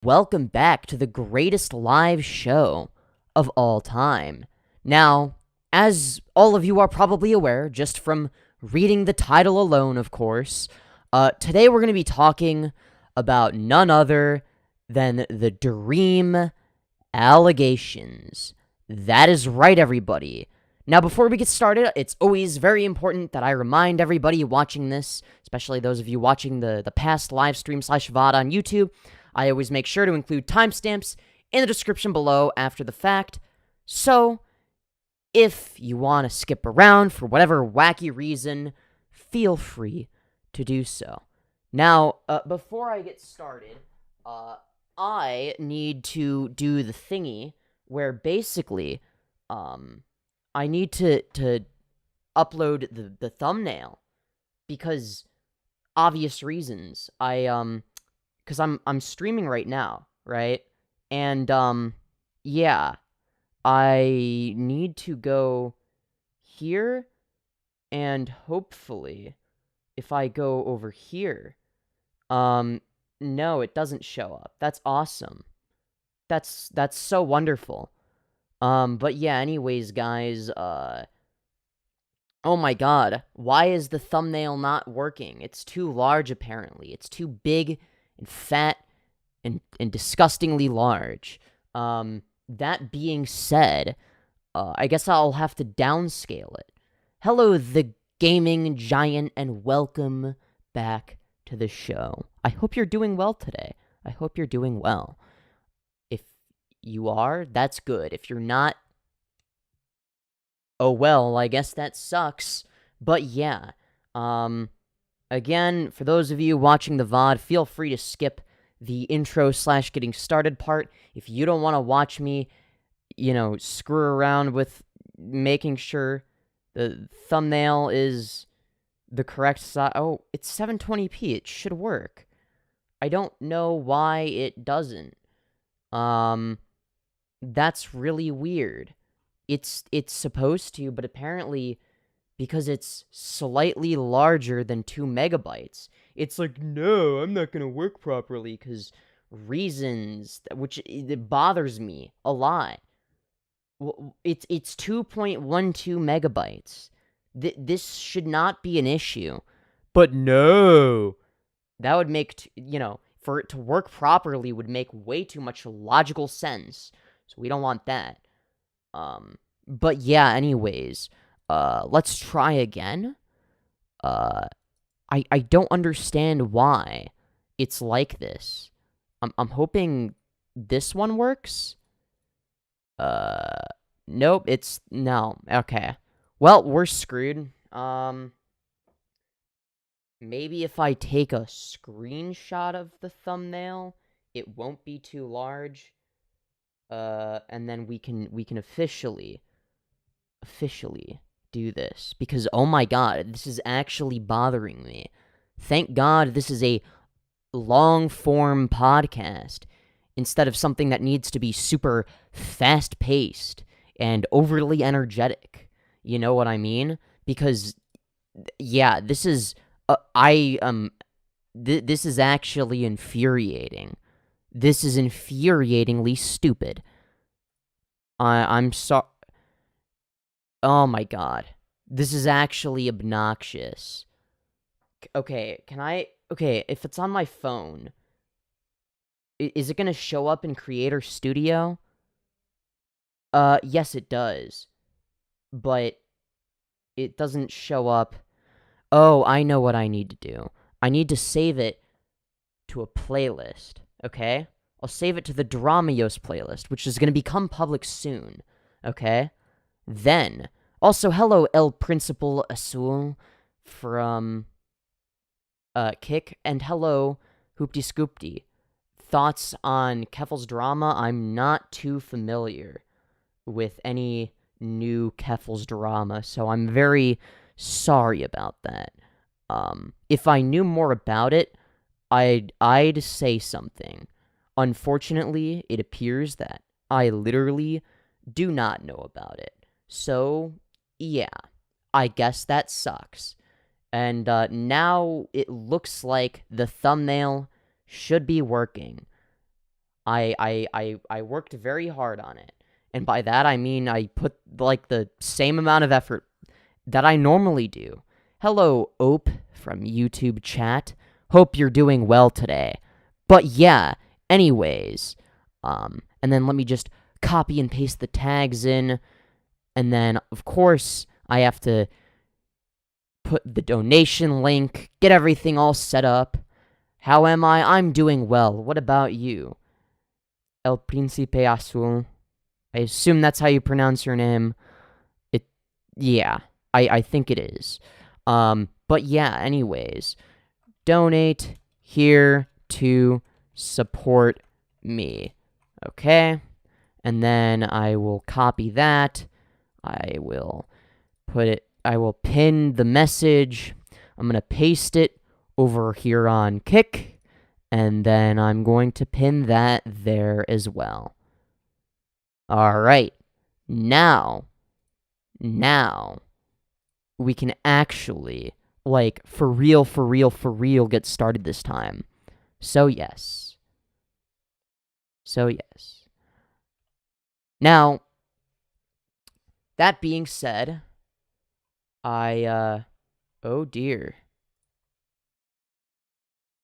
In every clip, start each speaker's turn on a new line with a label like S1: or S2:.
S1: Welcome back to the greatest live show of all time. Now, as all of you are probably aware, just from reading the title alone, of course, today we're going to be talking about none other than the Dream allegations. That is right, everybody. Now, before we get started, it's always very important that I remind everybody watching this, especially those of you watching the past live stream / VOD on YouTube, I always make sure to include timestamps in the description below after the fact. So, if you want to skip around for whatever wacky reason, feel free to do so. Now, before I get started, I need to do the thingy where basically, I need to upload the thumbnail because obvious reasons. Because I'm streaming right now, right? And yeah, I need to go here, and hopefully, if I go over here, no, it doesn't show up. That's awesome. That's so wonderful. But yeah, anyways, guys, oh my god, why is the thumbnail not working? It's too large, apparently. It's too big and fat and disgustingly large. That being said, I guess I'll have to downscale it. Hello, the gaming giant, and welcome back to the show. I hope you're doing well today. I hope you're doing well. If you are, that's good. If you're not, oh well, I guess that sucks. But yeah, again, for those of you watching the VOD, feel free to skip the intro / getting started part. If you don't want to watch me, screw around with making sure the thumbnail is the correct size. Oh, it's 720p. It should work. I don't know why it doesn't. That's really weird. It's supposed to, but apparently, because it's slightly larger than 2 megabytes, it's like, no, I'm not gonna work properly, because reasons, which it bothers me a lot. It's 2.12 megabytes. This should not be an issue. But no! That would make, for it to work properly would make way too much logical sense. So we don't want that. But yeah, anyways, let's try again. I don't understand why it's like this. I'm hoping this one works. Nope, no, okay. Well, we're screwed. Maybe if I take a screenshot of the thumbnail, it won't be too large. And then we can officially do this, because oh my god, this is actually bothering me. Thank god this is a long-form podcast instead of something that needs to be super fast-paced and overly energetic. You know what I mean? Because yeah, this is this is actually infuriating. This is infuriatingly stupid. I'm sorry. Oh my god. This is actually obnoxious. Okay, okay, if it's on my phone, is it gonna show up in Creator Studio? Yes it does. But it doesn't show up. Oh, I know what I need to do. I need to save it to a playlist, okay? I'll save it to the Dramayoz playlist, which is going to become public soon, okay? Then, also, hello, El Principal Azul from, Kick, and hello, Hoopty Scoopty. Thoughts on Keffel's drama? I'm not too familiar with any new Keffel's drama, so I'm very sorry about that. If I knew more about it, I'd say something. Unfortunately, it appears that I literally do not know about it. So, yeah, I guess that sucks. And now it looks like the thumbnail should be working. I worked very hard on it. And by that, I mean I put, like, the same amount of effort that I normally do. Hello, Ope from YouTube chat. Hope you're doing well today. But yeah, anyways, and then let me just copy and paste the tags in, and then, of course, I have to put the donation link, get everything all set up. How am I? I'm doing well. What about you? El Príncipe Azul. I assume that's how you pronounce your name. Yeah, I think it is. But yeah, anyways, donate here to support me. Okay? And then I will copy that. I will pin the message. I'm going to paste it over here on Kick. And then I'm going to pin that there as well. Alright. Now, we can actually, like, for real, get started this time. So yes. Now, that being said, oh dear.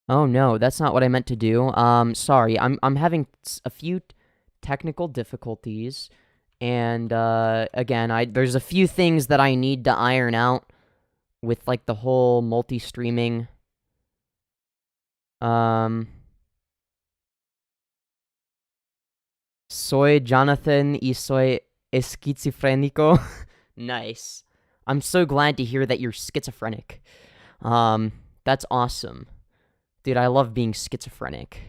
S1: Oh no, that's not what I meant to do. Sorry, I'm having a few technical difficulties, and again, there's a few things that I need to iron out with, like, the whole multi-streaming. Soy Jonathan y soy esquizofrénico. Nice. I'm so glad to hear that you're schizophrenic. That's awesome. Dude, I love being schizophrenic.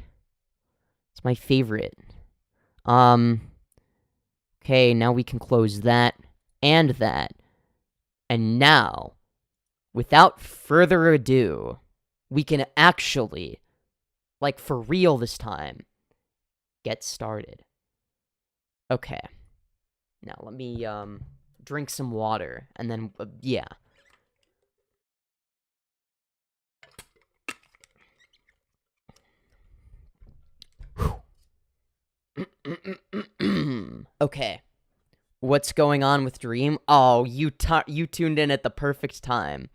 S1: It's my favorite. Okay, now we can close that and that. And now, without further ado, we can actually, like, for real this time, get started. Okay. Now, let me, drink some water, and then, yeah. Okay. What's going on with Dream? Oh, you tuned in at the perfect time.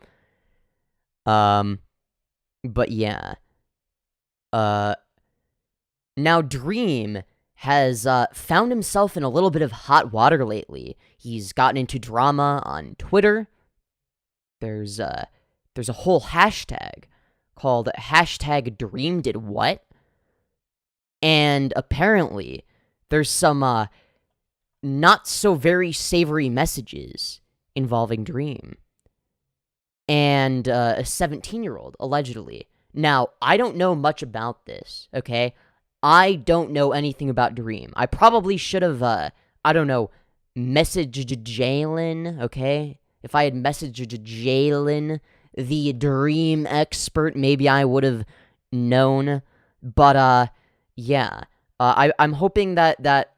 S1: But yeah. Now Dream has found himself in a little bit of hot water lately. He's gotten into drama on Twitter. There's a whole hashtag called #DreamDidWhat. And apparently, there's some not so very savory messages involving Dream. And a 17-year-old, allegedly. Now, I don't know much about this, okay? I don't know anything about Dream. I probably should have, I don't know, messaged Jalen, okay? If I had messaged Jalen, the Dream expert, maybe I would have known. But, yeah. I'm hoping that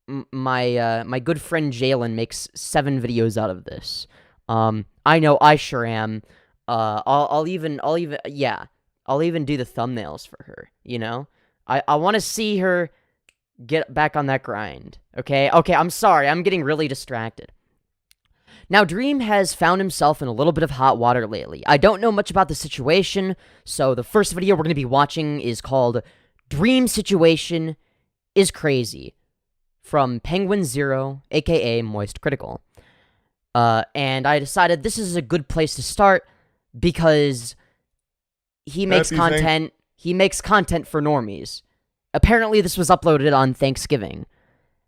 S1: my good friend Jalen makes 7 videos out of this. I know I sure am. I'll even do the thumbnails for her, you know? I want to see her get back on that grind, okay? Okay, I'm sorry, I'm getting really distracted. Now, Dream has found himself in a little bit of hot water lately. I don't know much about the situation, so the first video we're going to be watching is called Dream Situation is Crazy, from Penguin Zero, aka Moist Critical. And I decided this is a good place to start because he makes content. He makes content for normies. Apparently, this was uploaded on Thanksgiving.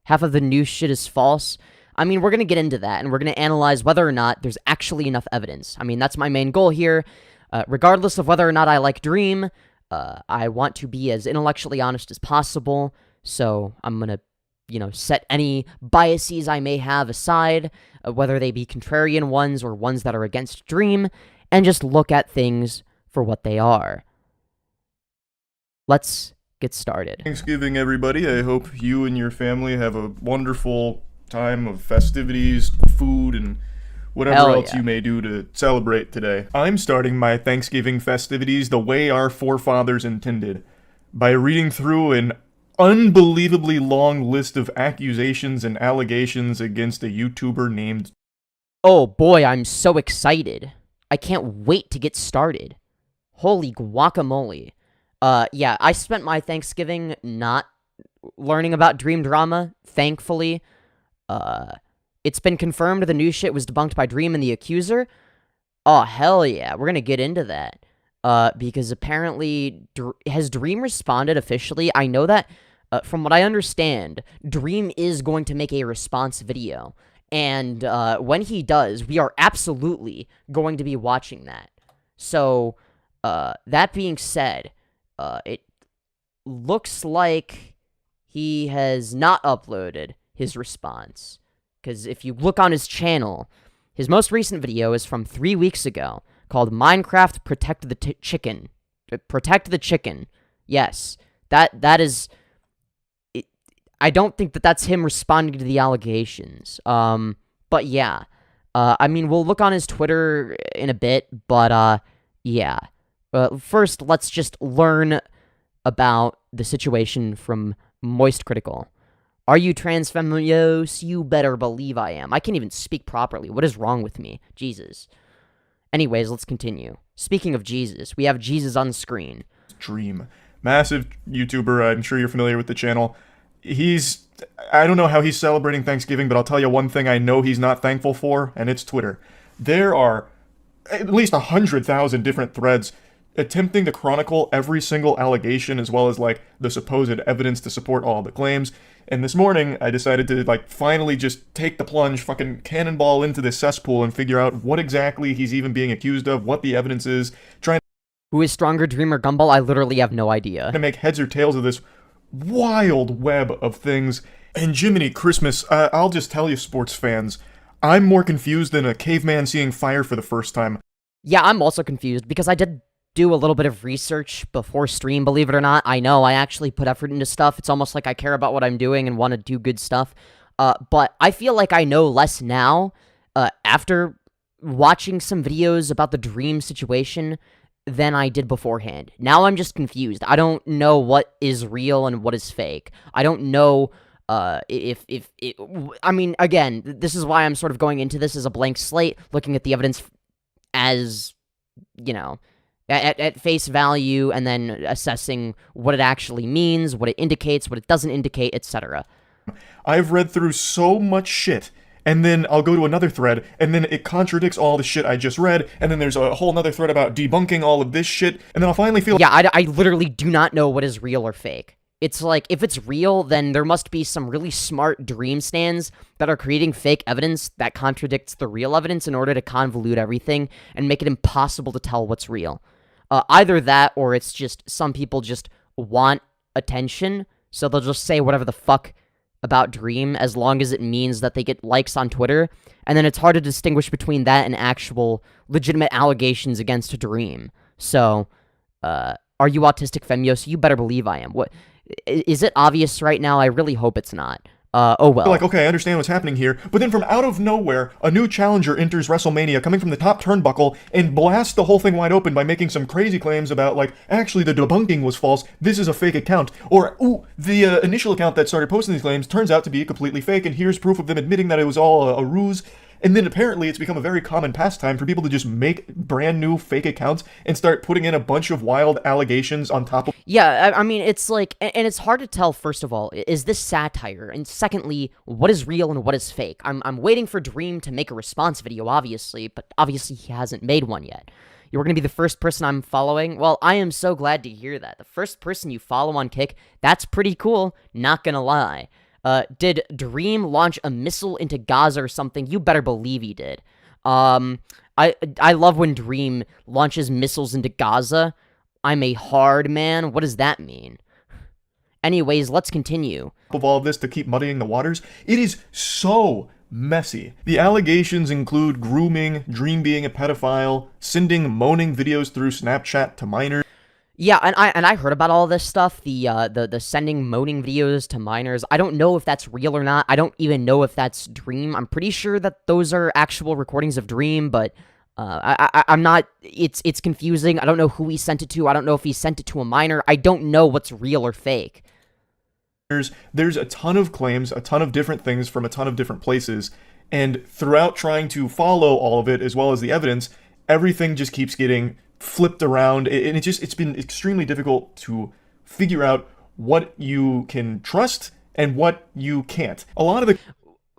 S1: Half of the news shit is false. I mean, we're going to get into that, and we're going to analyze whether or not there's actually enough evidence. I mean, that's my main goal here. Regardless of whether or not I like Dream, I want to be as intellectually honest as possible, so I'm going to, set any biases I may have aside, whether they be contrarian ones or ones that are against Dream, and just look at things for what they are. Let's get started.
S2: Thanksgiving, everybody. I hope you and your family have a wonderful time of festivities, food, and whatever else you may do to celebrate today. I'm starting my Thanksgiving festivities the way our forefathers intended, by reading through an unbelievably long list of accusations and allegations against a YouTuber named...
S1: Oh boy, I'm so excited. I can't wait to get started. Holy guacamole. Yeah, I spent my Thanksgiving not learning about Dream Drama, thankfully. It's been confirmed the new shit was debunked by Dream and the Accuser. Oh, hell yeah, we're gonna get into that. Because apparently, has Dream responded officially? I know that, from what I understand, Dream is going to make a response video. And, when he does, we are absolutely going to be watching that. So, that being said, it looks like he has not uploaded his response. Because if you look on his channel, his most recent video is from 3 weeks ago, called Minecraft Protect the Chicken. Protect the Chicken. Yes, that is... I don't think that that's him responding to the allegations. But yeah. I mean, we'll look on his Twitter in a bit, but, yeah. First, let's just learn about the situation from Moist Critical. Are you trans, Femyoz? You better believe I am. I can't even speak properly. What is wrong with me? Jesus. Anyways, let's continue. Speaking of Jesus, we have Jesus on screen.
S2: Dream. Massive YouTuber. I'm sure you're familiar with the channel. I don't know how he's celebrating Thanksgiving, but I'll tell you one thing I know he's not thankful for, and it's Twitter. There are at least 100,000 different threads attempting to chronicle every single allegation as well as, like, the supposed evidence to support all the claims. And this morning, I decided to, like, finally just take the plunge, fucking cannonball into this cesspool and figure out what exactly he's even being accused of, what the evidence is, trying
S1: Who is stronger, Dream or Gumball? I literally have no idea.
S2: to make heads or tails of this wild web of things. And Jiminy Christmas, I'll just tell you, sports fans, I'm more confused than a caveman seeing fire for the first time.
S1: Yeah, I'm also confused, because I did do a little bit of research before stream, believe it or not. I know, I actually put effort into stuff. It's almost like I care about what I'm doing and want to do good stuff. But I feel like I know less now, after watching some videos about the Dream situation, than I did beforehand. Now I'm just confused. I don't know what is real and what is fake. I don't know, I mean, again, this is why I'm sort of going into this as a blank slate, looking at the evidence as, you know, at face value, and then assessing what it actually means, what it indicates, what it doesn't indicate, etc.
S2: I've read through so much shit, and then I'll go to another thread, and then it contradicts all the shit I just read, and then there's a whole nother thread about debunking all of this shit, and then I'll finally feel...
S1: Yeah, I literally do not know what is real or fake. It's like, if it's real, then there must be some really smart Dream stands that are creating fake evidence that contradicts the real evidence in order to convolute everything and make it impossible to tell what's real. Either that, or it's just some people just want attention, so they'll just say whatever the fuck about Dream as long as it means that they get likes on Twitter, and then it's hard to distinguish between that and actual legitimate allegations against Dream. So, are you autistic, Femyoz? You better believe I am. What, is it obvious right now? I really hope it's not. Oh well.
S2: Like, okay, I understand what's happening here, but then from out of nowhere, a new challenger enters WrestleMania coming from the top turnbuckle and blasts the whole thing wide open by making some crazy claims about, like, actually the debunking was false, this is a fake account, or, ooh, the initial account that started posting these claims turns out to be completely fake, and here's proof of them admitting that it was all a ruse. And then apparently it's become a very common pastime for people to just make brand new fake accounts and start putting in a bunch of wild allegations on top of...
S1: Yeah, I mean, it's like, and it's hard to tell, first of all, is this satire? And secondly, what is real and what is fake? I'm waiting for Dream to make a response video, obviously, but obviously he hasn't made one yet. You're going to be the first person I'm following? Well, I am so glad to hear that. The first person you follow on Kick, that's pretty cool, not gonna lie. Did Dream launch a missile into Gaza or something? You better believe he did. I love when Dream launches missiles into Gaza. I'm a hard man. What does that mean? Anyways, let's continue.
S2: Of all of this to keep muddying the waters, it is so messy. The allegations include grooming, Dream being a pedophile, sending moaning videos through Snapchat to minors.
S1: Yeah, and I heard about all this stuff, the sending moaning videos to minors. I don't know if that's real or not. I don't even know if that's Dream. I'm pretty sure that those are actual recordings of Dream, but I'm not, it's confusing. I don't know who he sent it to. I don't know if he sent it to a minor. I don't know what's real or fake.
S2: There's a ton of claims, a ton of different things from a ton of different places, and throughout trying to follow all of it as well as the evidence, everything just keeps getting flipped around, and it's been extremely difficult to figure out what you can trust and what you can't. A lot of the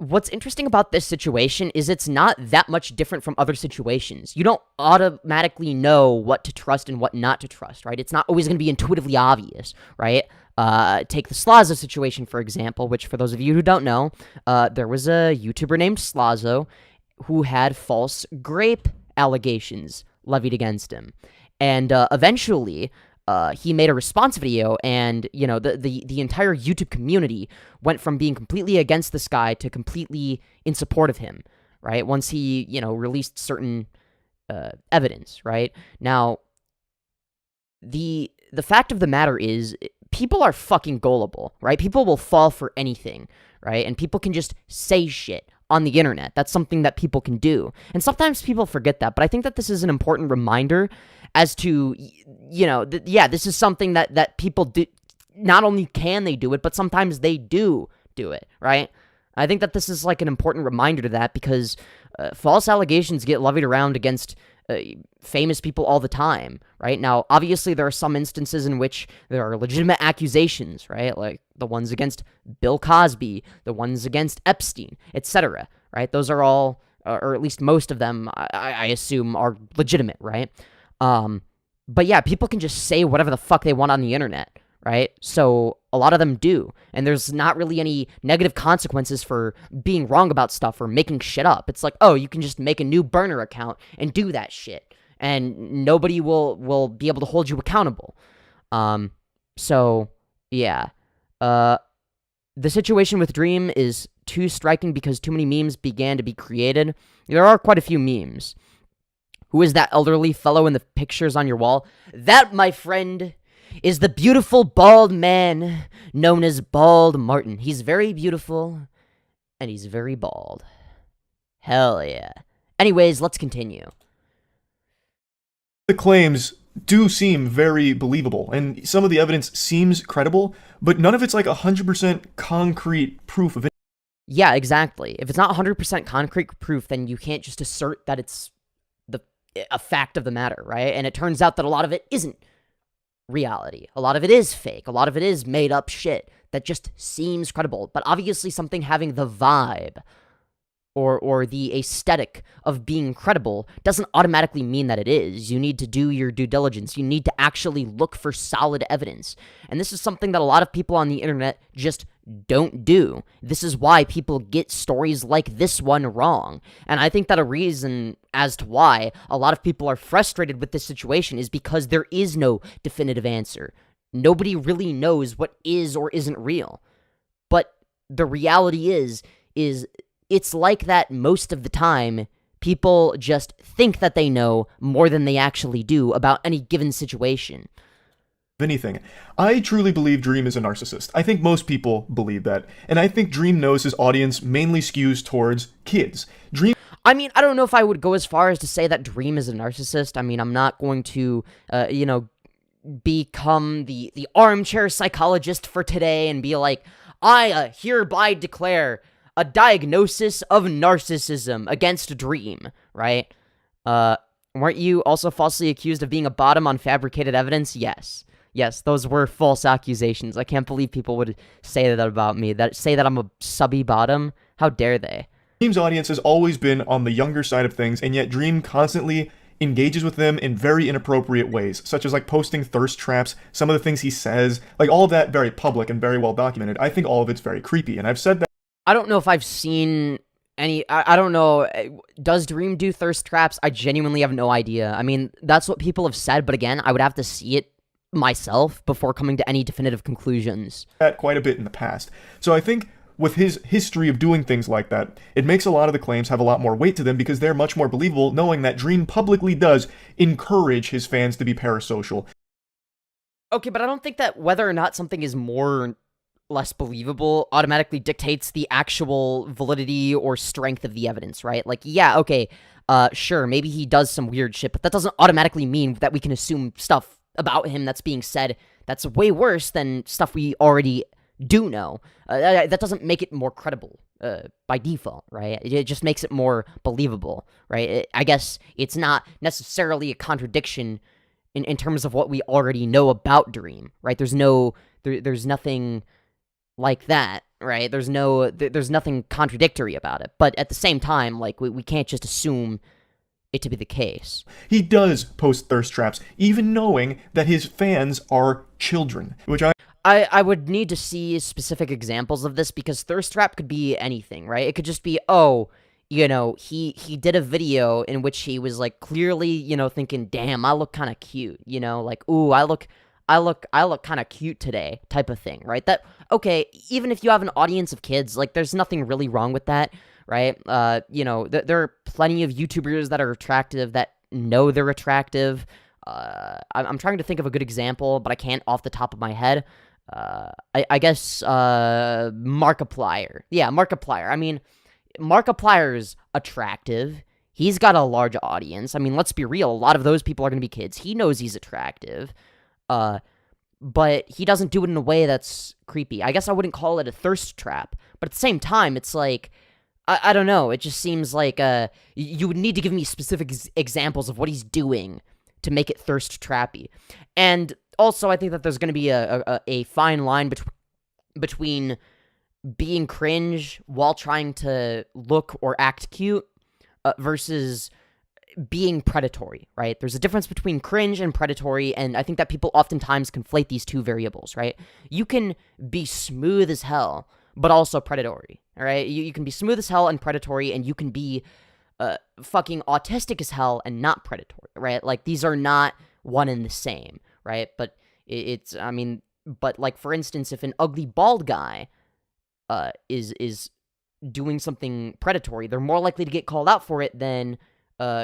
S1: What's interesting about this situation is it's not that much different from other situations. You don't automatically know what to trust and what not to trust, right? It's not always going to be intuitively obvious, right? Take the Slazo situation, for example, which for those of you who don't know, there was a YouTuber named Slazo who had false grape allegations levied against him. And eventually, he made a response video, and, you know, the entire YouTube community went from being completely against this guy to completely in support of him, right? Once he, you know, released certain evidence, right? Now, the fact of the matter is, people are fucking gullible, right? People will fall for anything, right? And people can just say shit on the internet. That's something that people can do. And sometimes people forget that, but I think that this is an important reminder as to, you know, this is something that people do. Not only can they do it, but sometimes they do it, right? I think that this is like an important reminder to that, because false allegations get levied around against famous people all the time, right? Now, obviously, there are some instances in which there are legitimate accusations, right? Like the ones against Bill Cosby, the ones against Epstein, etc., right? Those are all, or at least most of them, I assume, are legitimate, right? But yeah, people can just say whatever the fuck they want on the internet, right? So a lot of them do, and there's not really any negative consequences for being wrong about stuff or making shit up. It's like, oh, you can just make a new burner account and do that shit, and nobody will be able to hold you accountable. So yeah, the situation with Dream is too striking because too many memes began to be created. There are quite a few memes. Who is that elderly fellow in the pictures on your wall? That, my friend, is the beautiful bald man known as Bald Martin. He's very beautiful, and he's very bald. Hell yeah. Anyways, let's continue.
S2: The claims do seem very believable, and some of the evidence seems credible, but none of it's like 100% concrete proof of it.
S1: Yeah, exactly. If it's not 100% concrete proof, then you can't just assert that it's a fact of the matter, right? And it turns out that a lot of it isn't reality. A lot of it is fake. A lot of it is made up shit that just seems credible. But obviously something having the vibe or the aesthetic of being credible doesn't automatically mean that it is. You need to do your due diligence. You need to actually look for solid evidence. And this is something that a lot of people on the internet just don't do. This is why people get stories like this one wrong. And I think that a reason as to why a lot of people are frustrated with this situation is because there is no definitive answer. Nobody really knows what is or isn't real. But the reality is it's like that most of the time. People just think that they know more than they actually do about any given situation.
S2: Anything. I truly believe Dream is a narcissist. I think most people believe that. And I think Dream knows his audience mainly skews towards kids.
S1: I mean, I don't know if I would go as far as to say that Dream is a narcissist. I mean, I'm not going to, become the armchair psychologist for today and be like, I hereby declare a diagnosis of narcissism against Dream, right? Weren't you also falsely accused of being a bottom on fabricated evidence? Yes. Yes, those were false accusations. I can't believe people would say that about me, say that I'm a subby bottom. How dare they?
S2: Dream's audience has always been on the younger side of things, and yet Dream constantly engages with them in very inappropriate ways, such as like posting thirst traps, some of the things he says, like all of that very public and very well documented. I think all of it's very creepy, and I've said that.
S1: I don't know if I've seen any, I don't know, does Dream do thirst traps? I genuinely have no idea. I mean, that's what people have said, but again, I would have to see it myself before coming to any definitive conclusions.
S2: That quite a bit in the past. So I think with his history of doing things like that, it makes a lot of the claims have a lot more weight to them because they're much more believable, knowing that Dream publicly does encourage his fans to be parasocial.
S1: Okay, but I don't think that whether or not something is more or less believable automatically dictates the actual validity or strength of the evidence, right? Like, yeah, okay, sure, maybe he does some weird shit, but that doesn't automatically mean that we can assume stuff about him that's being said that's way worse than stuff we already do know. That doesn't make it more credible by default, right? It just makes it more believable, right? I guess it's not necessarily a contradiction in terms of what we already know about Dream, right? There's nothing like that, right? There's nothing contradictory about it. But at the same time, like, we can't just assume it to be the case.
S2: He does post thirst traps, even knowing that his fans are children, which
S1: I would need to see specific examples of this, because thirst trap could be anything, right? It could just be, oh, you know, he did a video in which he was, like, clearly, you know, thinking, damn, I look kind of cute, you know, like, ooh, I look kind of cute today, type of thing, right? That, okay, even if you have an audience of kids, like, there's nothing really wrong with that, right? You know, there are plenty of YouTubers that are attractive, that know they're attractive. I'm trying to think of a good example, but I can't off the top of my head. I guess, Markiplier. Yeah, Markiplier. I mean, Markiplier's attractive. He's got a large audience. I mean, let's be real. A lot of those people are going to be kids. He knows he's attractive. But he doesn't do it in a way that's creepy. I guess I wouldn't call it a thirst trap. But at the same time, it's like, I don't know. It just seems like you would need to give me specific examples of what he's doing to make it thirst trappy. And also, I think that there's going to be a fine line between being cringe while trying to look or act cute versus being predatory, right? There's a difference between cringe and predatory, and I think that people oftentimes conflate these two variables, right? You can be smooth as hell, but also predatory, all right? You can be smooth as hell and predatory, and you can be fucking autistic as hell and not predatory, right? Like, these are not one and the same, right? But I mean, but, like, for instance, if an ugly bald guy is doing something predatory, they're more likely to get called out for it than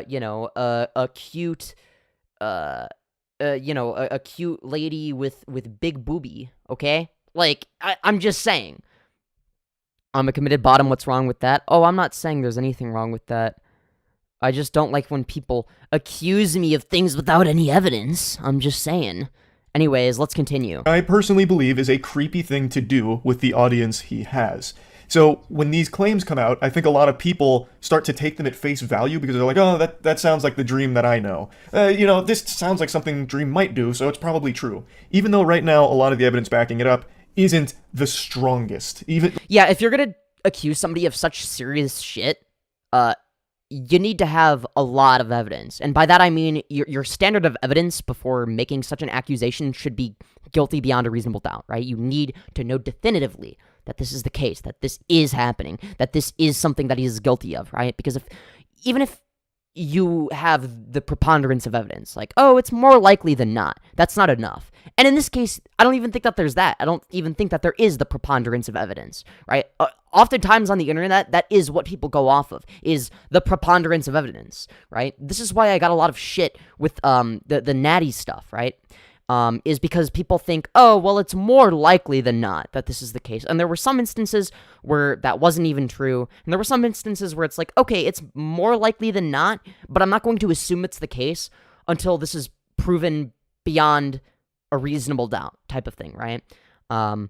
S1: you know, a cute, you know, a cute lady with big boobie, okay? Like, I'm just saying. I'm a committed bottom, what's wrong with that? Oh, I'm not saying there's anything wrong with that. I just don't like when people accuse me of things without any evidence. I'm just saying. Anyways, let's continue.
S2: I personally believe is a creepy thing to do with the audience he has. So when these claims come out, I think a lot of people start to take them at face value because they're like, oh, that sounds like the Dream that I know. You know, this sounds like something Dream might do, so it's probably true. Even though right now a lot of the evidence backing it up isn't the strongest.
S1: Yeah, if you're gonna accuse somebody of such serious shit, you need to have a lot of evidence. And by that I mean your standard of evidence before making such an accusation should be guilty beyond a reasonable doubt, right? You need to know definitively that this is the case, that this is happening, that this is something that he is guilty of, right? Because even if you have the preponderance of evidence, like, oh, it's more likely than not, that's not enough. And in this case, I don't even think that there's that. I don't even think that there is the preponderance of evidence, right? Oftentimes on the internet, that is what people go off of, is the preponderance of evidence, right? This is why I got a lot of shit with the natty stuff, right? Is because people think, oh, well, it's more likely than not that this is the case. And there were some instances where that wasn't even true. And there were some instances where it's like, okay, it's more likely than not, but I'm not going to assume it's the case until this is proven beyond a reasonable doubt type of thing, right? Now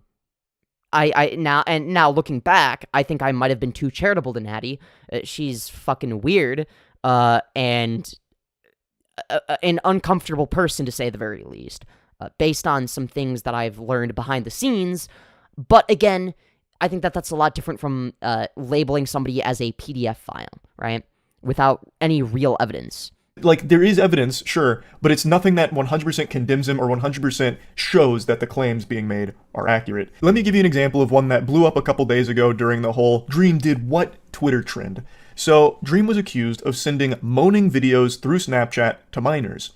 S1: looking back, I think I might have been too charitable to Natty. She's fucking weird, and an uncomfortable person, to say the very least, based on some things that I've learned behind the scenes. But again, I think that that's a lot different from labeling somebody as a PDF file, right? Without any real evidence.
S2: Like, there is evidence, sure, but it's nothing that 100% condemns him or 100% shows that the claims being made are accurate. Let me give you an example of one that blew up a couple days ago during the whole Dream did what Twitter trend. So, Dream was accused of sending moaning videos through Snapchat to minors.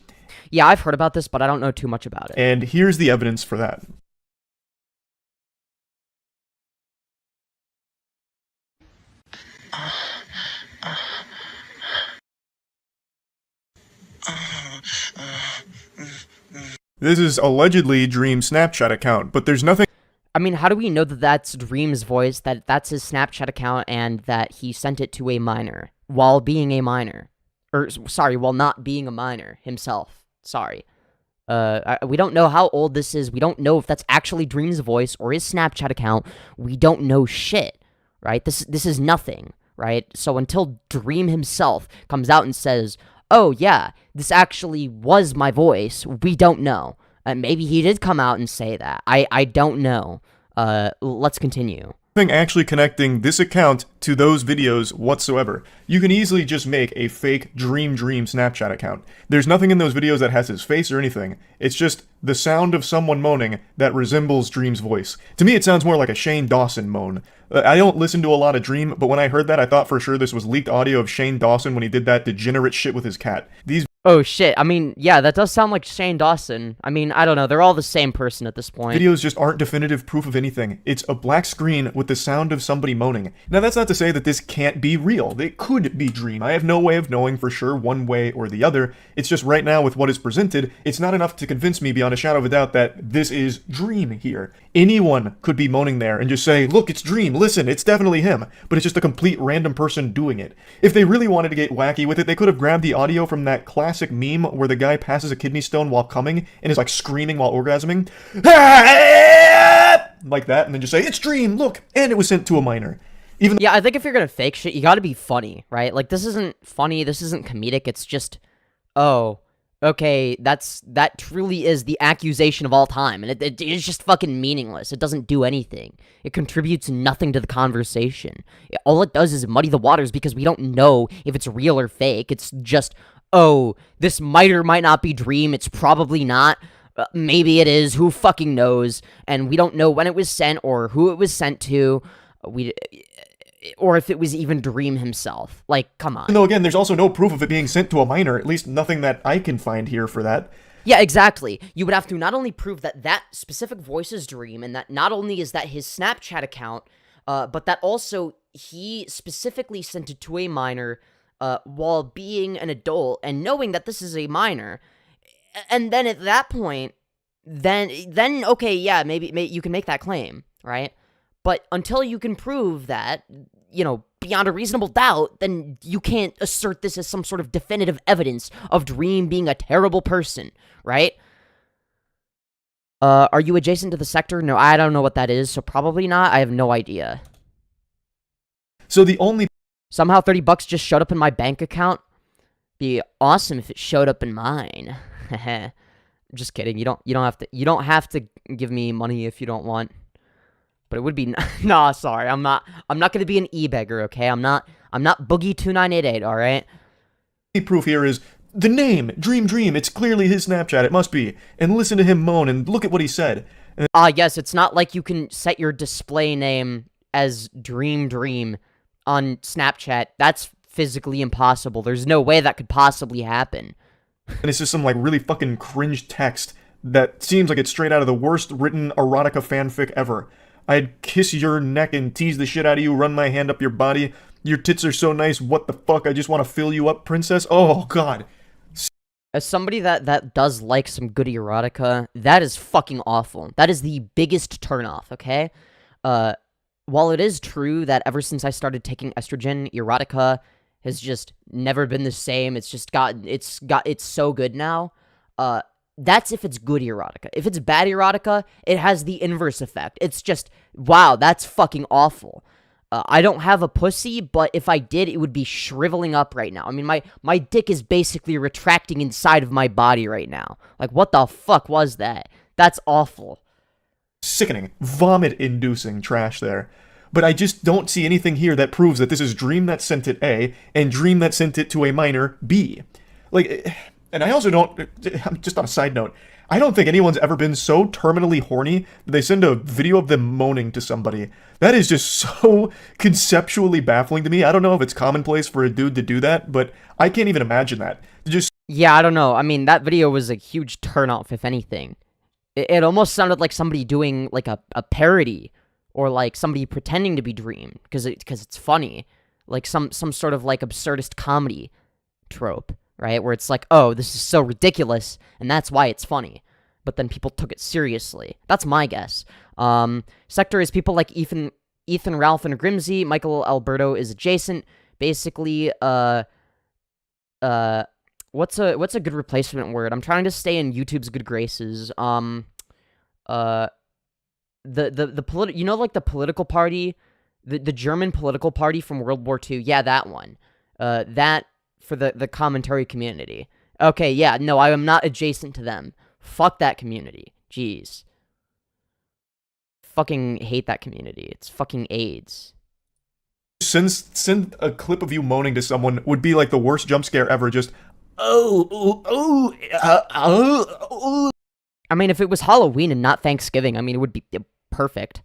S1: Yeah, I've heard about this, but I don't know too much about it.
S2: And here's the evidence for that. This is allegedly Dream's Snapchat account, but there's nothing...
S1: I mean, how do we know that that's Dream's voice, that that's his Snapchat account, and that he sent it to a minor while being a minor? Or, sorry, while not being a minor himself. Sorry. We don't know how old this is. We don't know if that's actually Dream's voice or his Snapchat account. We don't know shit, right? This is nothing, right? So until Dream himself comes out and says, oh yeah, this actually was my voice, we don't know. Maybe he did come out and say that. I don't know. Let's continue.
S2: Actually connecting this account to those videos whatsoever. You can easily just make a fake Dream Snapchat account. There's nothing in those videos that has his face or anything. It's just the sound of someone moaning that resembles Dream's voice. To me, it sounds more like a Shane Dawson moan. I don't listen to a lot of Dream, but when I heard that, I thought for sure this was leaked audio of Shane Dawson when he did that degenerate shit with his cat.
S1: Oh shit, I mean, yeah, that does sound like Shane Dawson. I mean, I don't know, they're all the same person at this point.
S2: Videos just aren't definitive proof of anything. It's a black screen with the sound of somebody moaning. Now that's not to say that this can't be real. It could be Dream. I have no way of knowing for sure one way or the other. It's just right now with what is presented, it's not enough to convince me beyond a shadow of a doubt that this is Dream here. Anyone could be moaning there and just say, look, it's Dream, listen, it's definitely him. But it's just a complete random person doing it. If they really wanted to get wacky with it, they could have grabbed the audio from that classic meme where the guy passes a kidney stone while coming and is like screaming while orgasming. Like that, and then just say, it's Dream, look, and it was sent to a minor.
S1: Yeah, I think if you're gonna fake shit, you gotta be funny, right? Like, this isn't funny, this isn't comedic, it's just, oh, okay, that truly is the accusation of all time, and it is just fucking meaningless. It doesn't do anything. It contributes nothing to the conversation. All it does is muddy the waters because we don't know if it's real or fake. It's just, oh, this might or might not be Dream, it's probably not. Maybe it is, who fucking knows, and we don't know when it was sent or who it was sent to, or if it was even Dream himself. Like, come on.
S2: No, again, there's also no proof of it being sent to a minor, at least nothing that I can find here for that.
S1: Yeah, exactly. You would have to not only prove that that specific voice is Dream, and that not only is that his Snapchat account, but that also he specifically sent it to a minor while being an adult and knowing that this is a minor. And then at that point, then okay, yeah, maybe you can make that claim, right? But until you can prove that, you know, beyond a reasonable doubt, then you can't assert this as some sort of definitive evidence of Dream being a terrible person, right? Are you adjacent to the sector? No, I don't know what that is, so probably not. I have no idea.
S2: So the only...
S1: Somehow $30 just showed up in my bank account. Be awesome if it showed up in mine. Just kidding. You don't have to give me money if you don't want. But it would be nah, sorry. I'm not going to be an e-beggar, okay? I'm not Boogie2988, all right?
S2: The proof here is the name, Dream. It's clearly his Snapchat. It must be. And listen to him moan and look at what he said.
S1: Yes, it's not like you can set your display name as Dream on Snapchat. That's physically impossible. There's no way that could possibly happen.
S2: And it's just some, like, really fucking cringe text that seems like it's straight out of the worst written erotica fanfic ever. I'd kiss your neck and tease the shit out of you, run my hand up your body. Your tits are so nice, what the fuck, I just want to fill you up, princess. Oh, God.
S1: As somebody that does like some good erotica, that is fucking awful. That is the biggest turnoff, okay? While it is true that ever since I started taking estrogen, erotica has just never been the same. It's so good now. That's if it's good erotica. If it's bad erotica, it has the inverse effect. It's just, wow, that's fucking awful. I don't have a pussy, but if I did, it would be shriveling up right now. I mean, my dick is basically retracting inside of my body right now. Like, what the fuck was that? That's awful.
S2: Sickening, vomit-inducing trash there. But I just don't see anything here that proves that this is Dream that sent it A, and Dream that sent it to a minor B. Like, and I also don't, just on a side note, I don't think anyone's ever been so terminally horny that they send a video of them moaning to somebody. That is just so conceptually baffling to me. I don't know if it's commonplace for a dude to do that, but I can't even imagine that.
S1: Yeah, I don't know. I mean, that video was a huge turnoff, if anything. It almost sounded like somebody doing, like, a parody, or, like, somebody pretending to be Dream, because it's funny. Like, some sort of, like, absurdist comedy trope, right? Where it's like, oh, this is so ridiculous, and that's why it's funny. But then people took it seriously. That's my guess. Sector is people like Ethan, Ralph, and Grimsey. Michael Alberto is adjacent. Basically, what's a good replacement word? I'm trying to stay in YouTube's good graces. The you know, like the political party, the German political party from World War II. Yeah, that one. That for the commentary community. Okay, yeah, no, I am not adjacent to them. Fuck that community. Jeez. Fucking hate that community. It's fucking AIDS.
S2: Send a clip of you moaning to someone would be like the worst jump scare ever. Just
S1: I mean, if it was Halloween and not Thanksgiving, I mean, it would be perfect.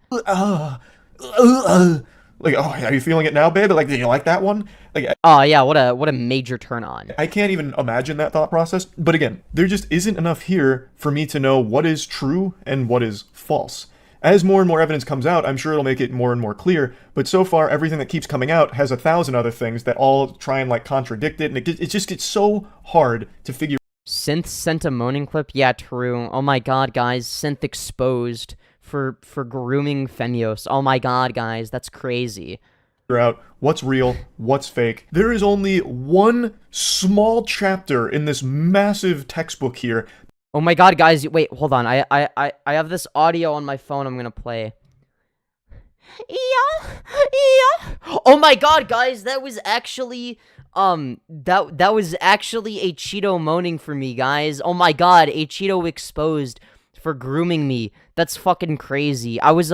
S2: like, oh, are you feeling it now, babe? Like, do you like that one? Like,
S1: oh yeah, what a major turn on.
S2: I can't even imagine that thought process. But again, there just isn't enough here for me to know what is true and what is false. As more and more evidence comes out, I'm sure it'll make it more and more clear, but so far, everything that keeps coming out has 1,000 other things that all try and, like, contradict it, and it just gets so hard to figure
S1: Synth sent a moaning clip? Yeah, true. Oh my god, guys, Synth exposed for grooming Femyoz. Oh my god, guys, that's crazy.
S2: out what's real, what's fake. There is only one small chapter in this massive textbook here.
S1: Oh my god, guys, wait, hold on. I have this audio on my phone I'm gonna play. Yeah. Oh my god, guys, that was actually that was actually a Cheeto moaning for me, guys. Oh my god, a Cheeto exposed for grooming me. That's fucking crazy. I was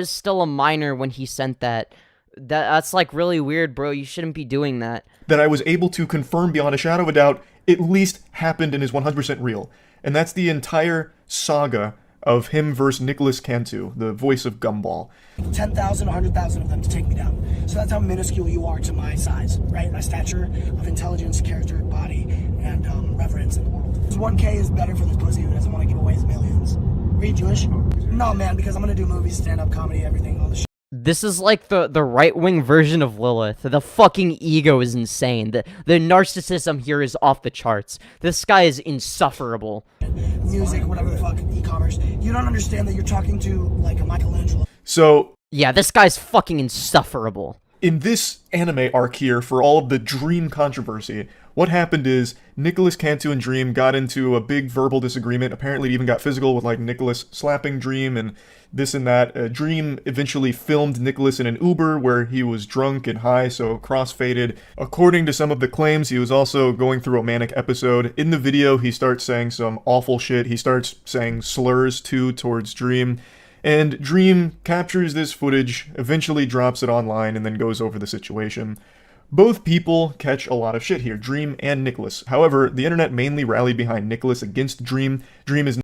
S1: still a minor when he sent that. That's like really weird, bro. You shouldn't be doing that.
S2: That I was able to confirm beyond a shadow of a doubt at least happened and is 100% real. And that's the entire saga of him versus Nicholas Cantu, the voice of Gumball.
S3: 10,000, 100,000 of them to take me down. So that's how minuscule you are to my size, right? My stature of intelligence, character, body, and reverence in the world. 1K is better for this pussy who doesn't want to give away his millions. Are you Jewish? No, man, because I'm going to do movies, stand-up comedy, everything, all the shit.
S1: This is like the right-wing version of Lilith. The fucking ego is insane. The narcissism here is off the charts. This guy is insufferable.
S3: Music, whatever the fuck, e-commerce. You don't understand that you're talking to, like, a Michelangelo.
S2: So,
S1: yeah, this guy's fucking insufferable.
S2: in this anime arc here, for all of the Dream controversy, what happened is Nicholas Cantu and Dream got into a big verbal disagreement. Apparently it even got physical with, like, Nicholas slapping Dream and this and that. Dream eventually filmed Nicholas in an Uber where he was drunk and high, so crossfaded. According to some of the claims, he was also going through a manic episode. In the video, he starts saying some awful shit. He starts saying slurs, too, towards Dream. And Dream captures this footage, eventually drops it online, and then goes over the situation. Both people catch a lot of shit here, Dream and Nicholas. However, the internet mainly rallied behind Nicholas against Dream. Dream is...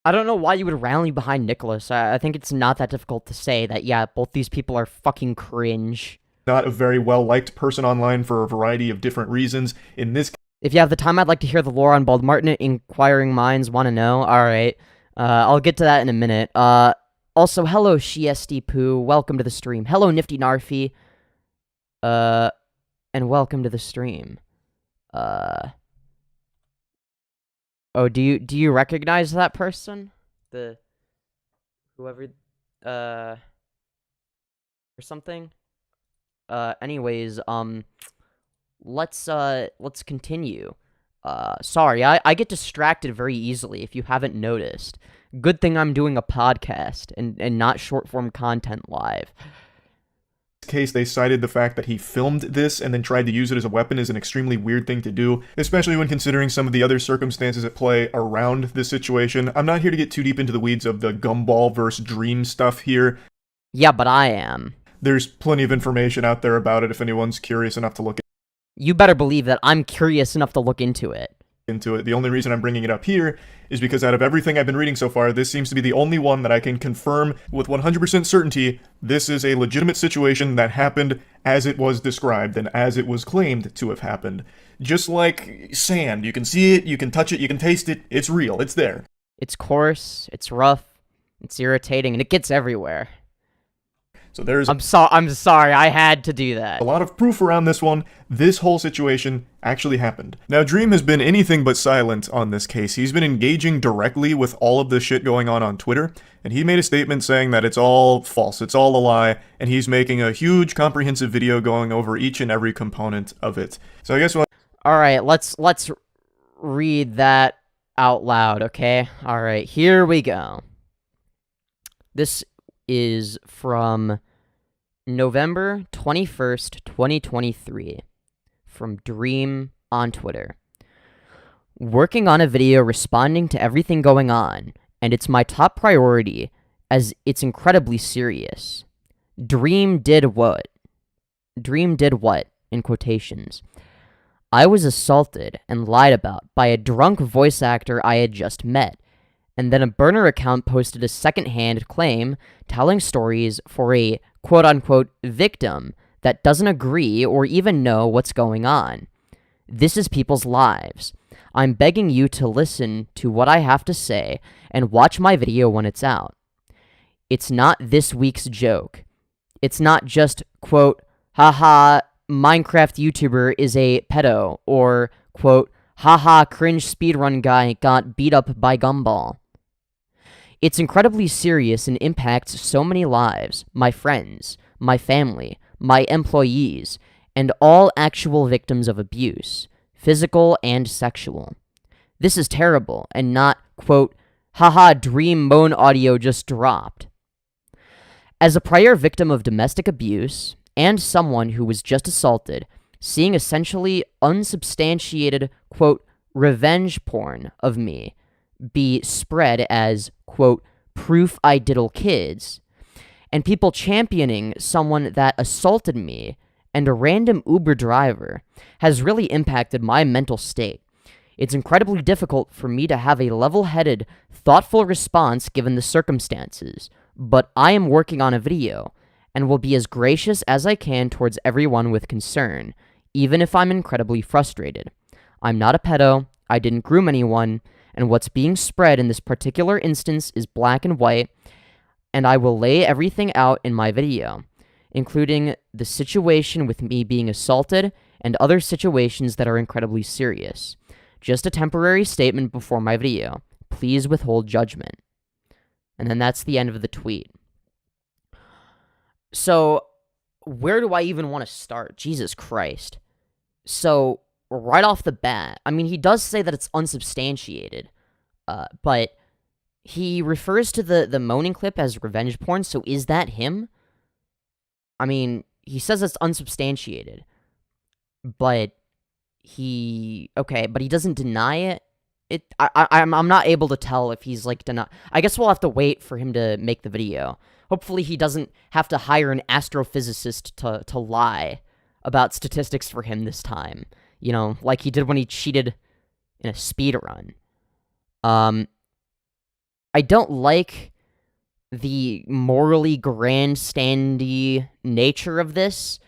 S1: I don't know why you would rally behind Nicholas. I think it's not that difficult to say that, yeah, both these people are fucking cringe.
S2: Not a very well-liked person online for a variety of different reasons. In this...
S1: If you have the time, I'd like to hear the lore on Bald Martin. Inquiring minds want to know. Alright. I'll get to that in a minute. Also, hello, Shiesty Poo. Welcome to the stream. Hello, Nifty Narfi. And welcome to the stream. Oh, do you recognize that person? Whoever, or something? Anyways, let's continue. Sorry, I get distracted very easily if you haven't noticed. Good thing I'm doing a podcast and not short-form content live.
S2: Case, they cited the fact that he filmed this and then tried to use it as a weapon is an extremely weird thing to do, especially when considering some of the other circumstances at play around this situation. I'm not here to get too deep into the weeds of the Gumball versus Dream stuff here.
S1: Yeah, but I am.
S2: There's plenty of information out there about it if anyone's curious enough to look
S1: You better believe that I'm curious enough to look into it.
S2: The only reason I'm bringing it up here is because out of everything I've been reading so far, this seems to be the only one that I can confirm with 100% certainty this is a legitimate situation that happened as it was described and as it was claimed to have happened. Just like sand, you can see it, you can touch it, you can taste it, it's real, it's there.
S1: It's coarse, it's rough, it's irritating, and it gets everywhere.
S2: So there's
S1: I'm sorry, I had to do that.
S2: a lot of proof around this one. This whole situation actually happened. Now, Dream has been anything but silent on this case. He's been engaging directly with all of the shit going on Twitter, and he made a statement saying that it's all false, it's all a lie, and he's making a huge comprehensive video going over each and every component of it. So I guess
S1: Alright, let's read that out loud, okay? Alright, here we go. This is from November 21st, 2023, from Dream on Twitter. Working on a video responding to everything going on, and it's my top priority as it's incredibly serious. Dream did what? Dream did what? In quotations. I was assaulted and lied about by a drunk voice actor I had just met, and then a burner account posted a second-hand claim telling stories for a quote-unquote victim that doesn't agree or even know what's going on. This is people's lives. I'm begging you to listen to what I have to say and watch my video when it's out. It's not this week's joke. It's not just, quote, haha, Minecraft YouTuber is a pedo, or, quote, haha, cringe speedrun guy got beat up by Gumball. It's incredibly serious and impacts so many lives, my friends, my family, my employees, and all actual victims of abuse, physical and sexual. This is terrible, and not, quote, haha, Dream moan audio just dropped. As a prior victim of domestic abuse, and someone who was just assaulted, seeing essentially unsubstantiated, quote, revenge porn of me be spread as, quote, proof I diddle kids, and people championing someone that assaulted me and a random Uber driver has really impacted my mental state. It's incredibly difficult for me to have a level-headed, thoughtful response given the circumstances, but I am working on a video and will be as gracious as I can towards everyone with concern, even if I'm incredibly frustrated. I'm not a pedo, I didn't groom anyone, and what's being spread in this particular instance is black and white, and I will lay everything out in my video, including the situation with me being assaulted and other situations that are incredibly serious. Just a temporary statement before my video. Please withhold judgment. And then that's the end of the tweet. So, where do I even want to start? Jesus Christ. So, right off the bat, I mean, he does say that it's unsubstantiated, but he refers to the moaning clip as revenge porn, so is that him? I mean, he says it's unsubstantiated, but he doesn't deny it. I'm not able to tell if he's, like, I guess we'll have to wait for him to make the video. Hopefully he doesn't have to hire an astrophysicist to lie about statistics for him this time. You know, like he did when he cheated in a speedrun. I don't like the morally grandstandy nature of this.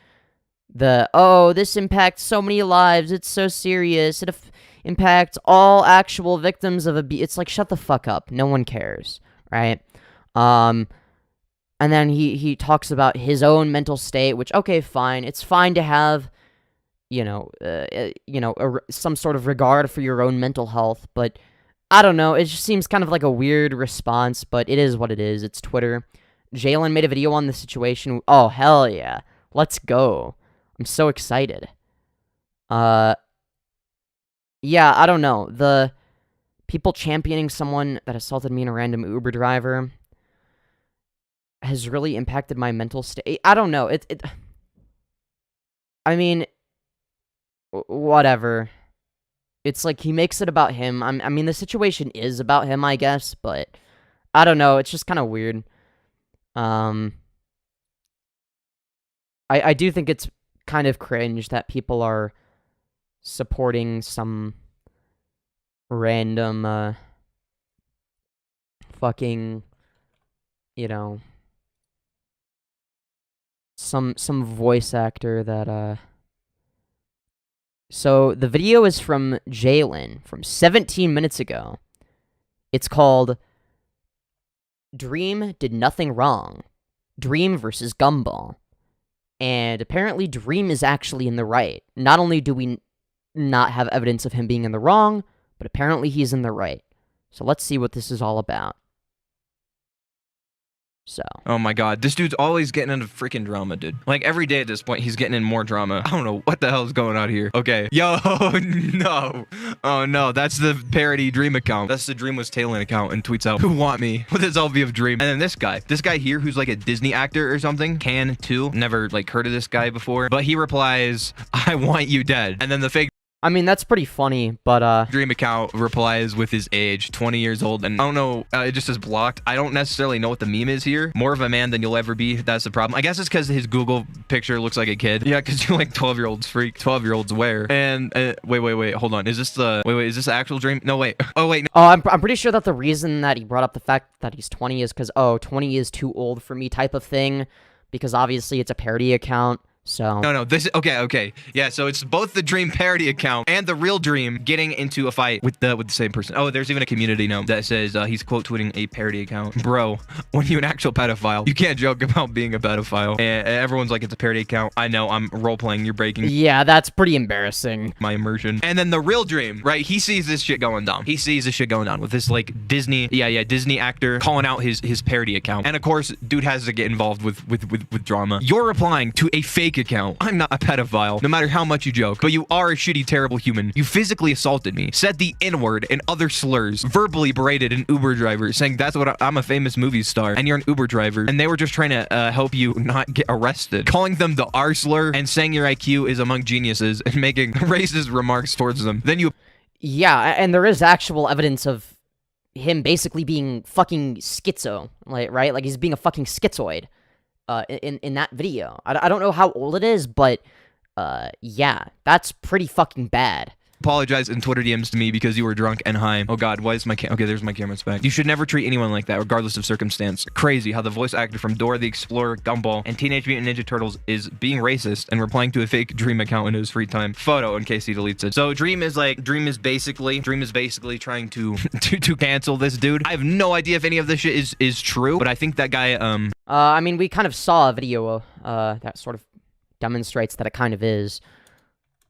S1: This impacts so many lives, it's so serious, it impacts all actual victims of abuse. It's like, shut the fuck up, no one cares, right? And then he talks about his own mental state, which, okay, fine, it's fine to have, some sort of regard for your own mental health, but I don't know, it just seems kind of like a weird response, but it is what it is, it's Twitter. Jalen made a video on the situation. Oh, hell yeah, let's go. I'm so excited. Yeah, I don't know. The people championing someone that assaulted me in a random Uber driver has really impacted my mental state. I don't know. I mean, whatever. It's like he makes it about him. I mean, the situation is about him, I guess, but I don't know. It's just kind of weird. I do think it's kind of cringe that people are supporting some random, fucking, some voice actor that, So, the video is from Jalen, from 17 minutes ago. It's called Dream Did Nothing Wrong. Dream vs. Gumball. And apparently Dream is actually in the right. Not only do we not have evidence of him being in the wrong, but apparently he's in the right. So let's see what this is all about. So.
S4: Oh my god, this dude's always getting into freaking drama, dude. Like, every day at this point, he's getting in more drama. I don't know what the hell is going on here. Okay. Yo, no. Oh no, that's the parody Dream account. That's the Dream was tailing account and tweets out, "Who want me?" with his LV of Dream. And then this guy here who's like a Disney actor or something, can too. Never like heard of this guy before, but he replies, "I want you dead." And then the fake
S1: I mean, that's pretty funny, but,
S4: Dream account replies with his age, 20 years old, and I don't know, it just says blocked. I don't necessarily know what the meme is here. More of a man than you'll ever be, that's the problem. I guess it's because his Google picture looks like a kid. Yeah, because you're like 12-year-olds freak, 12-year-olds wear. And, wait, hold on. Is this the, wait, is this the actual Dream? No, wait. Oh, wait. No.
S1: Oh, I'm pretty sure that the reason that he brought up the fact that he's 20 is because, oh, 20 is too old for me type of thing, because obviously it's a parody account. So
S4: No, this okay. Yeah, so it's both the Dream parody account and the real Dream getting into a fight with the same person. Oh, there's even a community note that says he's quote tweeting a parody account. Bro, when you an actual pedophile, you can't joke about being a pedophile. And everyone's like, it's a parody account. I know, I'm role playing. You're breaking.
S1: Yeah, that's pretty embarrassing.
S4: My immersion. And then the real Dream, right? He sees this shit going down. He sees this shit going down with this like Disney, Disney actor calling out his parody account. And of course, dude has to get involved with drama. You're replying to a fake account. I'm not a pedophile, no matter how much you joke, but you are a shitty, terrible human. You physically assaulted me, said the N-word and other slurs, verbally berated an Uber driver, saying that's what I'm a famous movie star, and you're an Uber driver, and they were just trying to help you not get arrested. Calling them the R slur and saying your IQ is among geniuses and making racist remarks towards them. Then you...
S1: Yeah, and there is actual evidence of him basically being fucking schizo, like, right? Like, he's being a fucking schizoid. In that video. I don't know how old it is, but, yeah, that's pretty fucking bad.
S4: Apologize in Twitter DMs to me because you were drunk and high. Oh god, why is my okay, there's my camera's back. You should never treat anyone like that, regardless of circumstance. Crazy how the voice actor from Dora the Explorer, Gumball, and Teenage Mutant Ninja Turtles is being racist and replying to a fake Dream account in his free time. Photo, in case he deletes it. So Dream is basically trying to cancel this dude. I have no idea if any of this shit is true, but I think that guy,
S1: I mean, we kind of saw a video, that sort of demonstrates that it kind of is.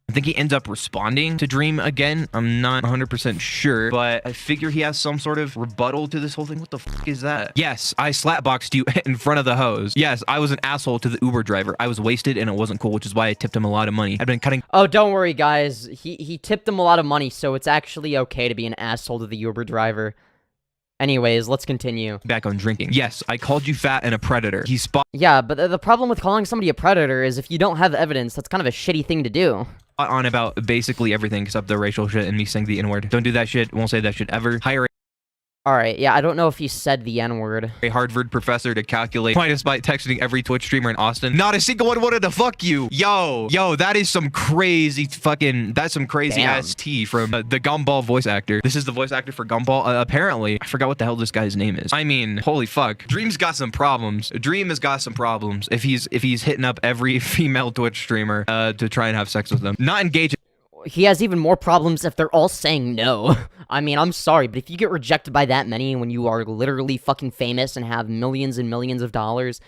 S4: I think he ends up responding to Dream again. I'm not 100% sure, but I figure he has some sort of rebuttal to this whole thing. What the fuck is that? Yes, I slapboxed you in front of the hose. Yes, I was an asshole to the Uber driver. I was wasted and it wasn't cool, which is why I tipped him a lot of money. I've been cutting...
S1: Oh, don't worry, guys. He tipped him a lot of money, so it's actually okay to be an asshole to the Uber driver. Anyways, let's continue.
S4: Back on drinking. Yes, I called you fat and a predator. He
S1: Yeah, but the problem with calling somebody a predator is if you don't have evidence, that's kind of a shitty thing to do.
S4: On about basically everything except the racial shit and me saying the N-word. Don't do that shit. Won't say that shit ever. Hire
S1: Alright, yeah, I don't know if he said the N-word.
S4: a Harvard professor to calculate despite texting every Twitch streamer in Austin. Not a single one wanted to fuck you. Yo, that is some crazy fucking, that's some crazy ass tea from the Gumball voice actor. This is the voice actor for Gumball. Apparently, I forgot what the hell this guy's name is. I mean, holy fuck. Dream's got some problems. Dream has got some problems if he's hitting up every female Twitch streamer to try and have sex with them. Not engaging.
S1: He has even more problems if they're all saying no. I mean, I'm sorry, but if you get rejected by that many when you are literally fucking famous and have millions and millions of dollars,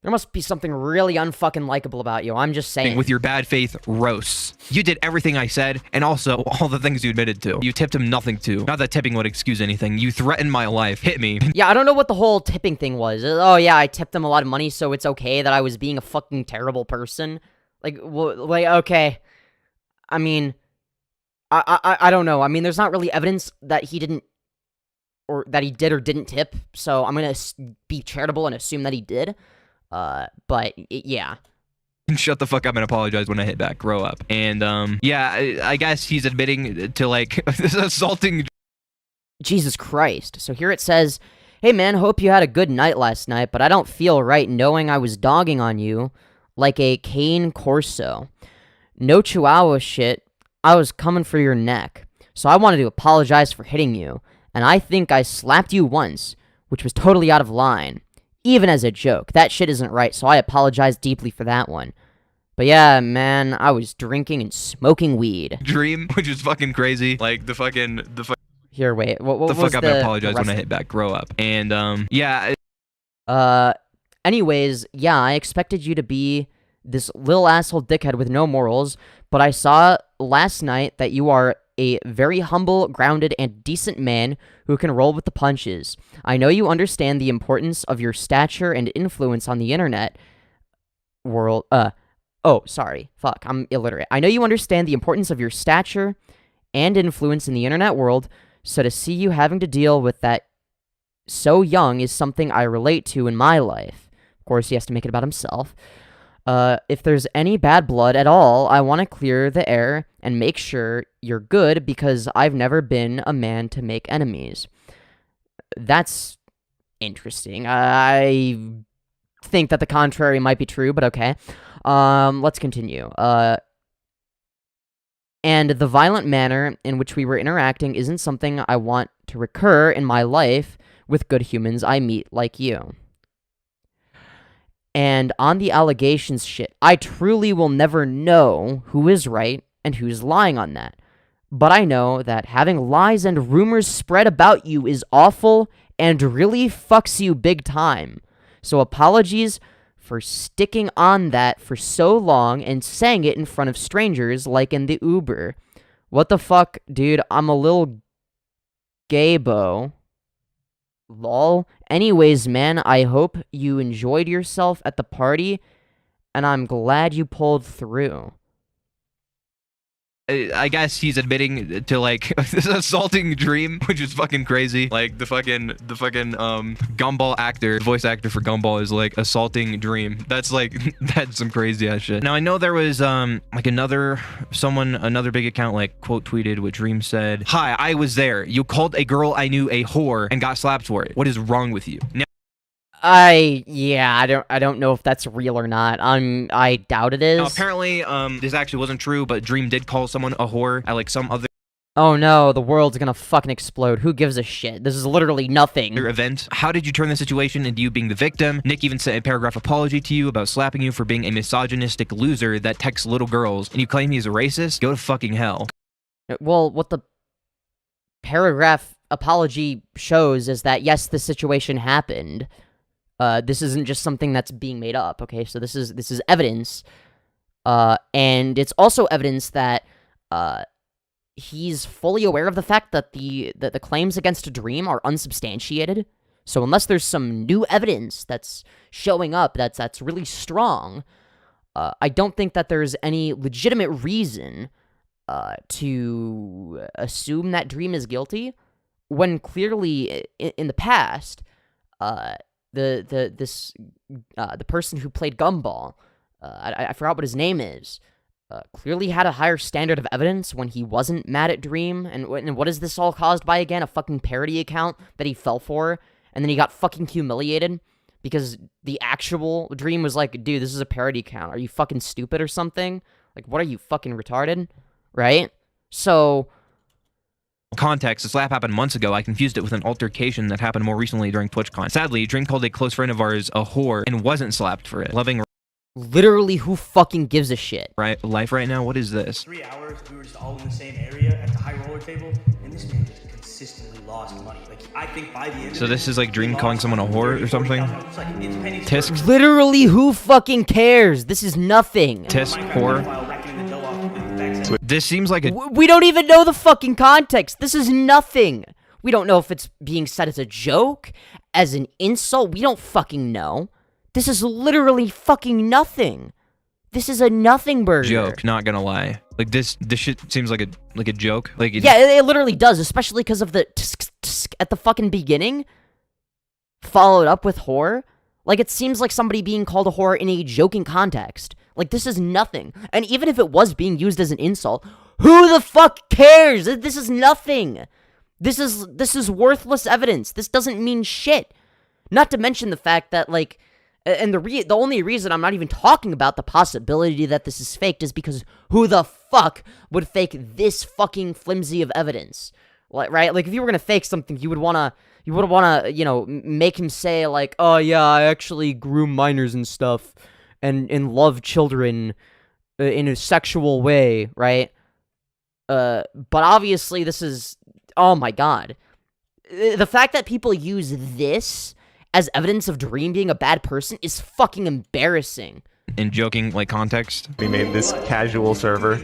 S1: there must be something really unfucking likable about you. I'm just saying.
S4: With your bad faith roasts. You did everything I said, and also all the things you admitted to. You tipped him nothing to. Not that tipping would excuse anything. You threatened my life. Hit me.
S1: Yeah, I don't know what the whole tipping thing was. Oh yeah, I tipped him a lot of money, so it's okay that I was being a fucking terrible person. Like, okay. I mean, I don't know. I mean, there's not really evidence that he didn't, or that he did or didn't tip, so I'm gonna be charitable and assume that he did. But, yeah.
S4: Shut the fuck up and apologize when I hit back. Grow up. And, yeah, I guess he's admitting to, like, assaulting...
S1: Jesus Christ. So here it says, "Hey man, hope you had a good night last night, but I don't feel right knowing I was dogging on you like a cane corso. No chihuahua shit, I was coming for your neck. So I wanted to apologize for hitting you, and I think I slapped you once, which was totally out of line. Even as a joke, that shit isn't right, so I apologize deeply for that one. But yeah, man, I was drinking and smoking weed."
S4: Dream, which is fucking crazy. Like, the fucking...
S1: Here, wait, what was
S4: the fuck up and apologize when I hit back. Grow up. And, yeah...
S1: Anyways, yeah, I expected you to be this little asshole dickhead with no morals, but I saw last night that you are a very humble, grounded, and decent man who can roll with the punches. I know you understand the importance of your stature and influence on the internet world. Oh, sorry. Fuck, I'm illiterate. I know you understand the importance of your stature and influence in the internet world, so to see you having to deal with that so young is something I relate to in my life. Of course, he has to make it about himself. If there's any bad blood at all, I want to clear the air and make sure you're good because I've never been a man to make enemies. That's interesting. I think that the contrary might be true, but okay. Let's continue. And the violent manner in which we were interacting isn't something I want to recur in my life with good humans I meet like you. And on the allegations shit, I truly will never know who is right and who's lying on that. But I know that having lies and rumors spread about you is awful and really fucks you big time. So apologies for sticking on that for so long and saying it in front of strangers like in the Uber. What the fuck, dude? I'm a little gaybo. Lol. Anyways, man, I hope you enjoyed yourself at the party, and I'm glad you pulled through.
S4: I guess he's admitting to like assaulting Dream, which is fucking crazy. Like the fucking Gumball actor, voice actor for Gumball is like assaulting Dream. That's like that's some crazy ass shit. Now I know there was like another big account like quote tweeted what Dream said. Hi, I was there. You called a girl I knew a whore and got slapped for it. What is wrong with you? Now
S1: I don't know if that's real or not. I doubt it is.
S4: now, apparently, this actually wasn't true, but Dream did call someone a whore at like some other
S1: Oh no, the world's gonna fucking explode. Who gives a shit? This is literally nothing.
S4: event. How did you turn the situation into you being the victim? Nick even sent a paragraph apology to you about slapping you for being a misogynistic loser that texts little girls, and you claim he's a racist? Go to fucking hell.
S1: Well, what the paragraph apology shows is that yes, the situation happened. This isn't just something that's being made up, okay? So this is evidence. And it's also evidence that he's fully aware of the fact that the claims against Dream are unsubstantiated. So unless there's some new evidence that's showing up that's really strong, I don't think that there's any legitimate reason to assume that Dream is guilty, when clearly in the past, the person who played Gumball, I forgot what his name is, clearly had a higher standard of evidence when he wasn't mad at Dream. And what is this all caused by again? A fucking parody account that he fell for, and then he got fucking humiliated because the actual Dream was like, dude, this is a parody account. Are you fucking stupid or something? Like, what are you, fucking retarded? Right? So
S4: Context, the slap happened months ago. I confused it with an altercation that happened more recently during TwitchCon. Sadly, Dream called a close friend of ours a whore and wasn't slapped for it. Loving
S1: literally, who fucking gives a shit?
S4: life right now? What is this?
S5: 3 hours, we were just all in the same area at the high roller table, and this man just consistently lost money. Like, I think by the end
S4: So
S5: of
S4: this
S5: it,
S4: is like Dream
S5: he
S4: calling
S5: lost
S4: someone a whore or something?
S5: $40,000. It's like, it's pennies
S4: Tisk.
S5: worth.
S1: Literally, who fucking cares? This is nothing.
S4: Tisk,
S5: Minecraft
S4: whore.
S5: profile racking the dough off with the backside.
S4: This seems like a
S1: We don't even know the fucking context. This is nothing. We don't know if it's being said as a joke, as an insult. We don't fucking know. This is literally fucking nothing. This is a nothing burger.
S4: joke, not gonna lie. Like this shit seems like a joke. Like
S1: Yeah, it literally does, especially because of the tsk, tsk at the fucking beginning, followed up with whore. Like, it seems like somebody being called a whore in a joking context. Like, this is nothing. And even if it was being used as an insult, who the fuck cares? This is nothing. This is worthless evidence. This doesn't mean shit. Not to mention the fact that, like, and the only reason I'm not even talking about the possibility that this is faked is because who the fuck would fake this fucking flimsy of evidence? Like, right? Like, if you were gonna fake something, you would wanna, you know, make him say, like, oh yeah, I actually groom minors and stuff, and love children in a sexual way, right? But obviously this is, oh my god. The fact that people use this as evidence of Dream being a bad person is fucking embarrassing.
S4: in joking like context.
S6: We made this casual server.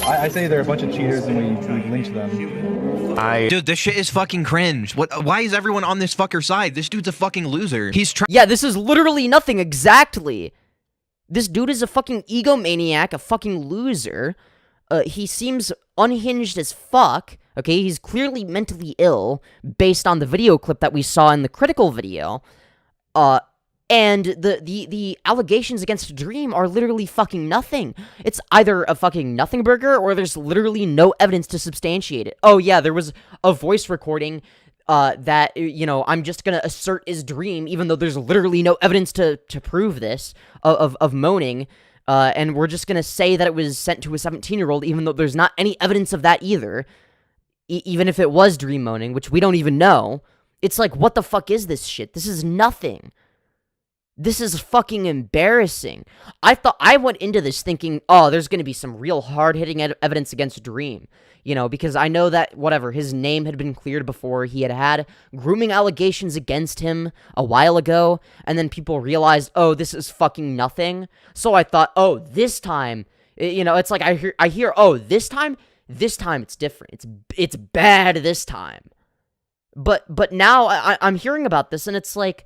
S7: I say they're a bunch of cheaters and we lynch them.
S4: Dude, this shit is fucking cringe. Why is everyone on this fucker side? This dude's a fucking loser.
S1: Yeah, this is literally nothing, exactly. This dude is a fucking egomaniac, a fucking loser. He seems unhinged as fuck, okay? He's clearly mentally ill, based on the video clip that we saw in the critical video. And the allegations against Dream are literally fucking nothing. It's either a fucking nothing burger, or there's literally no evidence to substantiate it. Oh yeah, there was a voice recording that, you know, I'm just gonna assert is Dream, even though there's literally no evidence to prove this, of moaning, and we're just gonna say that it was sent to a 17-year-old, even though there's not any evidence of that either, even if it was Dream moaning, which we don't even know. It's like, what the fuck is this shit? This is nothing. This is fucking embarrassing. I went into this thinking, oh, there's gonna be some real hard-hitting evidence against Dream. You know, because I know that, whatever, his name had been cleared before. He had grooming allegations against him a while ago, and then people realized, oh, this is fucking nothing. So I thought, oh, this time, you know, it's like I hear, oh, this time it's different. It's bad this time. But now I'm hearing about this, and it's like,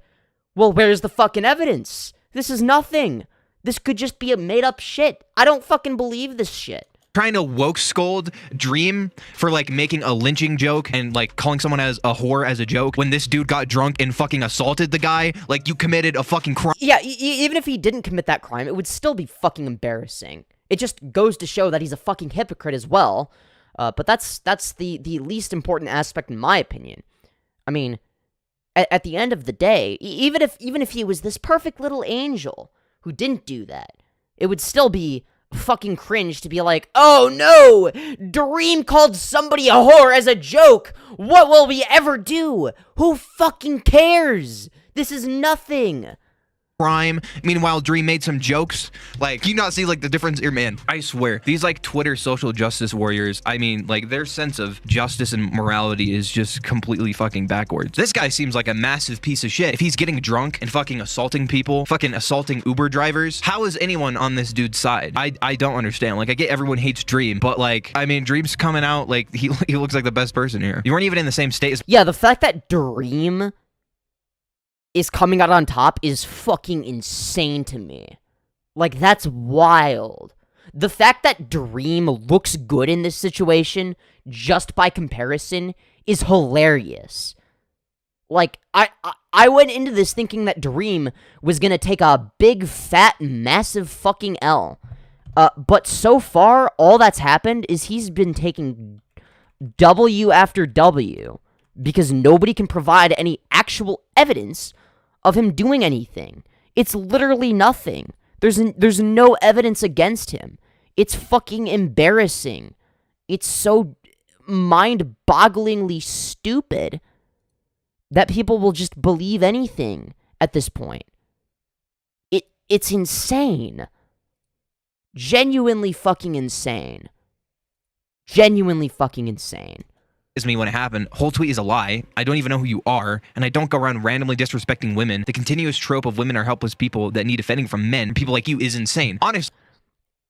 S1: well, where's the fucking evidence? This is nothing. This could just be a made-up shit. I don't fucking believe this shit.
S4: Trying to woke scold Dream for like making a lynching joke and like calling someone as a whore as a joke when this dude got drunk and fucking assaulted the guy. Like, you committed a fucking crime.
S1: Yeah, even if he didn't commit that crime, it would still be fucking embarrassing. It just goes to show that he's a fucking hypocrite as well. But that's the least important aspect in my opinion. I mean, at the end of the day, even if he was this perfect little angel who didn't do that, it would still be fucking cringe to be like, oh no, Dream called somebody a whore as a joke. What will we ever do? Who fucking cares? This is nothing.
S4: Crime. Meanwhile, Dream made some jokes. Like, you not see like the difference here, man? I swear, these like Twitter social justice warriors, I mean, like, their sense of justice and morality is just completely fucking backwards. This guy seems like a massive piece of shit. If he's getting drunk and fucking assaulting people, fucking assaulting Uber drivers, how is anyone on this dude's side? I don't understand. Like, I get everyone hates Dream, but like, I mean, Dream's coming out like he looks like the best person here. You weren't even in the same state as—
S1: Yeah, the fact that Dream is coming out on top is fucking insane to me. Like, that's wild. The fact that Dream looks good in this situation, just by comparison, is hilarious. Like, I went into this thinking that Dream was gonna take a big, fat, massive fucking L. But so far, all that's happened is he's been taking W after W, because nobody can provide any actual evidence of him doing anything. It's literally nothing. There's no evidence against him. It's fucking embarrassing. It's so mind-bogglingly stupid that people will just believe anything at this point. It's insane. Genuinely fucking insane. Genuinely fucking insane.
S4: me when it happened. Whole tweet is a lie. I don't even know who you are, and I don't go around randomly disrespecting women. The continuous trope of women are helpless people that need defending from men, people like you, is insane. Honestly,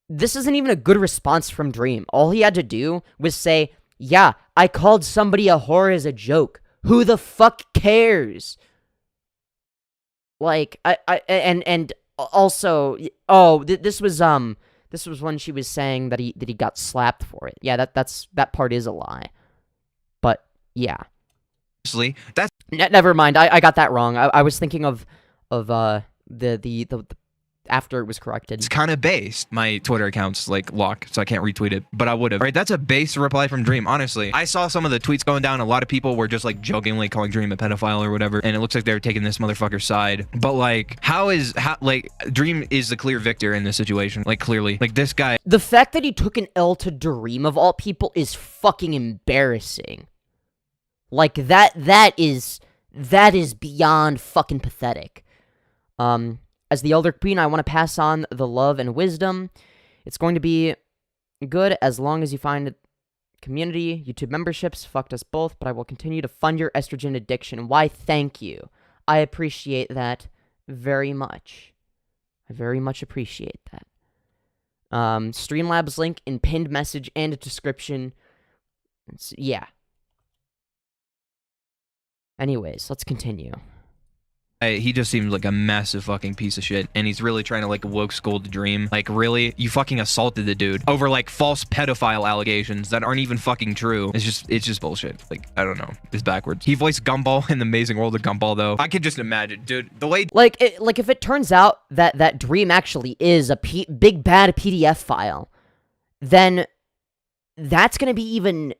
S1: this isn't even a good response from Dream. All he had to do was say, yeah, I called somebody a whore as a joke. Who the fuck cares? Like, and also, oh, this was when she was saying that he got slapped for it. Yeah, that part is a lie. But yeah,
S4: that's
S1: never mind. I got that wrong. I was thinking of the after it was corrected.
S4: It's kind of base. My Twitter account's like locked, so I can't retweet it, but I would have. Right, that's a base reply from Dream. Honestly, I saw some of the tweets going down. A lot of people were just like jokingly calling Dream a pedophile or whatever, and it looks like they were taking this motherfucker's side. But like, how like Dream is the clear victor in this situation? Like, clearly, like this guy.
S1: The fact that he took an L to Dream of all people is fucking embarrassing. Like that is beyond fucking pathetic. As the Elder Queen, I want to pass on the love and wisdom. It's going to be good as long as you find community. YouTube memberships fucked us both, but I will continue to fund your estrogen addiction. Why, thank you. I appreciate that. very much. I very much appreciate that. Streamlabs link in pinned message and description. Yeah. Anyways, let's continue.
S4: He just seems like a massive fucking piece of shit, and he's really trying to like woke school the Dream. Like, really? You fucking assaulted the dude over like false pedophile allegations that aren't even fucking true. It's just bullshit. Like, I don't know. It's backwards. He voiced Gumball in The Amazing World of Gumball, though. I could just imagine, dude, the way
S1: like if it turns out that Dream actually is a big bad PDF file, then that's gonna be even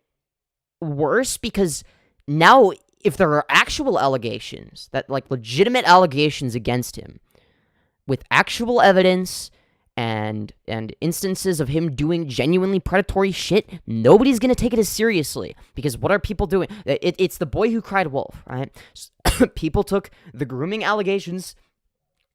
S1: worse, because now, if there are actual allegations, that like legitimate allegations against him, with actual evidence and instances of him doing genuinely predatory shit, nobody's gonna take it as seriously. Because what are people doing? It's the boy who cried wolf, right? People took the grooming allegations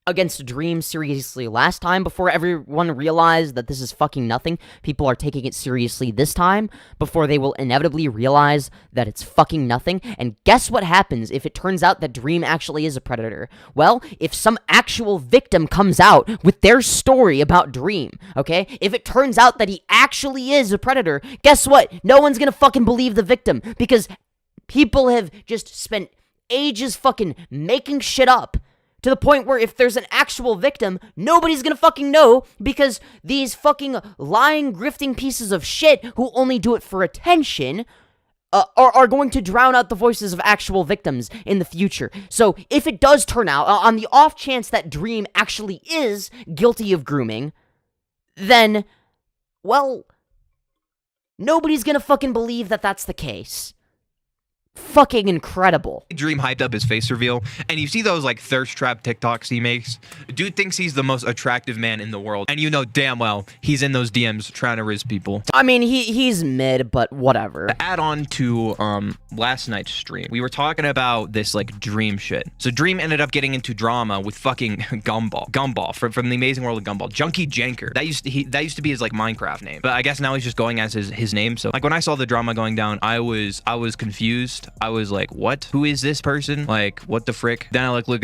S1: against Dream seriously last time before everyone realized that this is fucking nothing. People are taking it seriously this time before they will inevitably realize that it's fucking nothing. And guess what happens if it turns out that Dream actually is a predator? Well, if some actual victim comes out with their story about Dream, okay? If it turns out that he actually is a predator, guess what? No one's gonna fucking believe the victim, because people have just spent ages fucking making shit up, to the point where if there's an actual victim, nobody's gonna fucking know, because these fucking lying, grifting pieces of shit who only do it for attention are going to drown out the voices of actual victims in the future. So if it does turn out, on the off chance that Dream actually is guilty of grooming, then, well, nobody's gonna fucking believe that that's the case. Fucking incredible.
S4: Dream hyped up his face reveal, and you see those like thirst trap TikToks he makes. Dude thinks he's the most attractive man in the world, and you know damn well he's in those DMs trying to riz people.
S1: I mean, he's mid, but whatever.
S4: To add on to last night's stream, we were talking about this like Dream shit. So Dream ended up getting into drama with fucking Gumball from the Amazing World of Gumball. Junkie Janker. That used to be his like Minecraft name, but I guess now he's just going as his name. So like when I saw the drama going down, I was confused. I was like, what? Who is this person? Like, what the frick? Then I like looked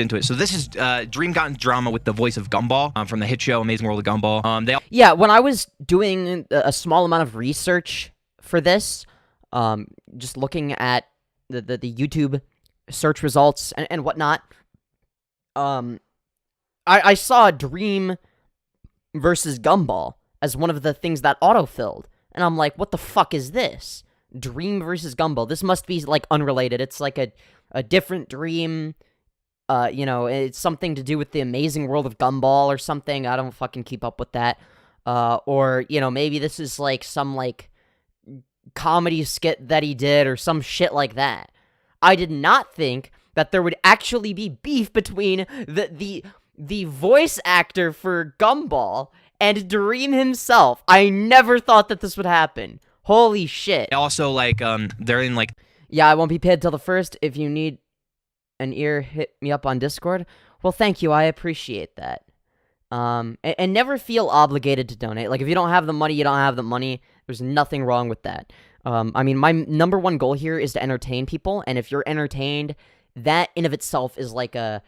S4: into it. So this is Dream got in drama with the voice of Gumball from the hit show Amazing World of Gumball.
S1: Yeah, when I was doing a small amount of research for this, just looking at the YouTube search results and whatnot, I saw Dream versus Gumball as one of the things that autofilled, and I'm like, what the fuck is this? Dream versus Gumball. This must be, like, unrelated. It's, like, a different Dream. You know, it's something to do with the Amazing World of Gumball or something. I don't fucking keep up with that. Or, you know, maybe this is, like, some, like, comedy skit that he did or some shit like that. I did not think that there would actually be beef between the voice actor for Gumball and Dream himself. I never thought that this would happen. Holy shit.
S4: Also, like, they're in, like...
S1: Yeah, I won't be paid till the 1st. If you need an ear, hit me up on Discord. Well, thank you. I appreciate that. And never feel obligated to donate. Like, if you don't have the money, you don't have the money. There's nothing wrong with that. I mean, my number one goal here is to entertain people, and if you're entertained, that in of itself is like a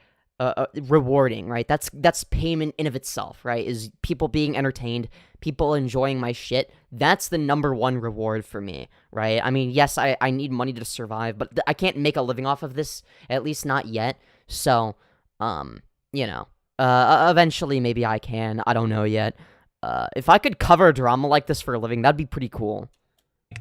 S1: rewarding, right? That's payment in of itself, right? Is people being entertained, people enjoying my shit. That's the number one reward for me, right? I mean, yes, I need money to survive, but I can't make a living off of this, at least not yet. So, you know, eventually maybe I can. I don't know yet. If I could cover a drama like this for a living, that'd be pretty cool.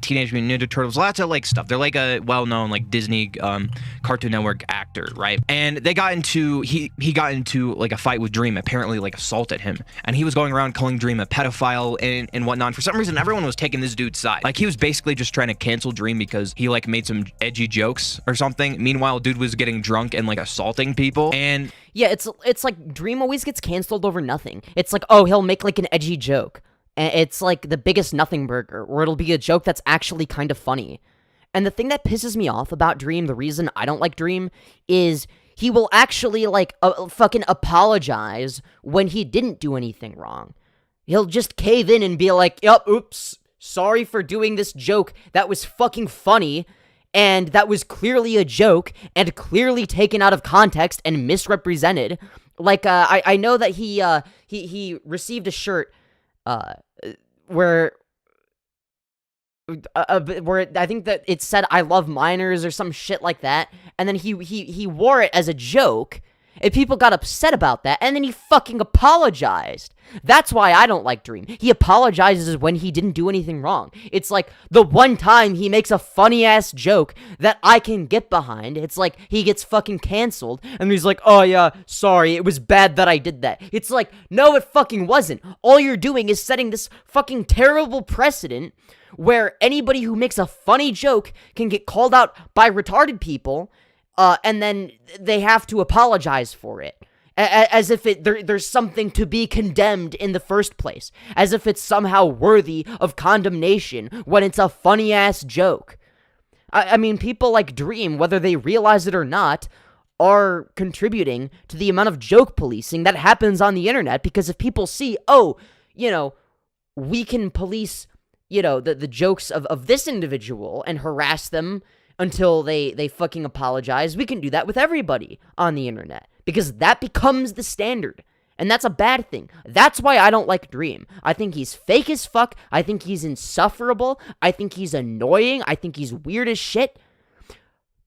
S4: Teenage Mutant Ninja Turtles, lots of like stuff. They're like a well-known like Disney Cartoon Network actor, right? And they got into he got into like a fight with Dream, apparently like assaulted him, and he was going around calling Dream a pedophile and whatnot. For some reason, everyone was taking this dude's side. Like he was basically just trying to cancel Dream because he like made some edgy jokes or something. Meanwhile, dude was getting drunk and like assaulting people. And
S1: yeah, it's like Dream always gets canceled over nothing. It's like, oh, he'll make like an edgy joke. And it's like the biggest nothing burger, where it'll be a joke that's actually kind of funny. And the thing that pisses me off about Dream, the reason I don't like Dream, is he will actually, like, fucking apologize when he didn't do anything wrong. He'll just cave in and be like, yup, oops, sorry for doing this joke that was fucking funny. and that was clearly a joke and clearly taken out of context and misrepresented. Like, I know that he received a shirt, where I think that it said "I love minors" or some shit like that, and then he wore it as a joke, and people got upset about that, and then he fucking apologized. That's why I don't like Dream. He apologizes when he didn't do anything wrong. It's like the one time he makes a funny-ass joke that I can get behind. It's like he gets fucking canceled, and he's like, oh yeah, sorry, it was bad that I did that. It's like, no, it fucking wasn't. All you're doing is setting this fucking terrible precedent where anybody who makes a funny joke can get called out by retarded people, and then they have to apologize for it. As if there's something to be condemned in the first place. As if it's somehow worthy of condemnation when it's a funny-ass joke. I mean, people like Dream, whether they realize it or not, are contributing to the amount of joke policing that happens on the internet, because if people see, oh, you know, we can police, you know, the jokes of this individual and harass them until they fucking apologize, we can do that with everybody on the internet. Because that becomes the standard. And that's a bad thing. That's why I don't like Dream. I think he's fake as fuck. I think he's insufferable. I think he's annoying. I think he's weird as shit.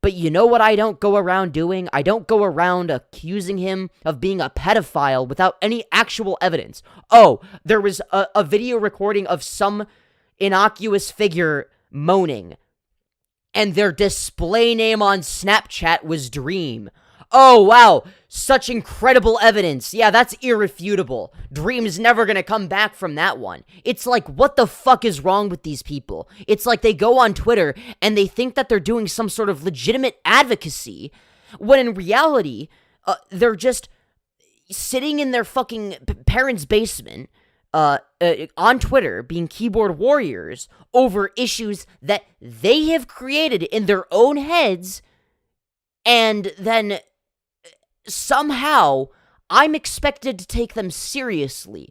S1: But you know what I don't go around doing? I don't go around accusing him of being a pedophile without any actual evidence. Oh, there was a video recording of some innocuous figure moaning, and their display name on Snapchat was Dream. Oh, wow, such incredible evidence. Yeah, that's irrefutable. Dream's never gonna come back from that one. It's like, what the fuck is wrong with these people? It's like they go on Twitter and they think that they're doing some sort of legitimate advocacy, when in reality, they're just sitting in their fucking parents' basement, on Twitter, being keyboard warriors over issues that they have created in their own heads, and then somehow I'm expected to take them seriously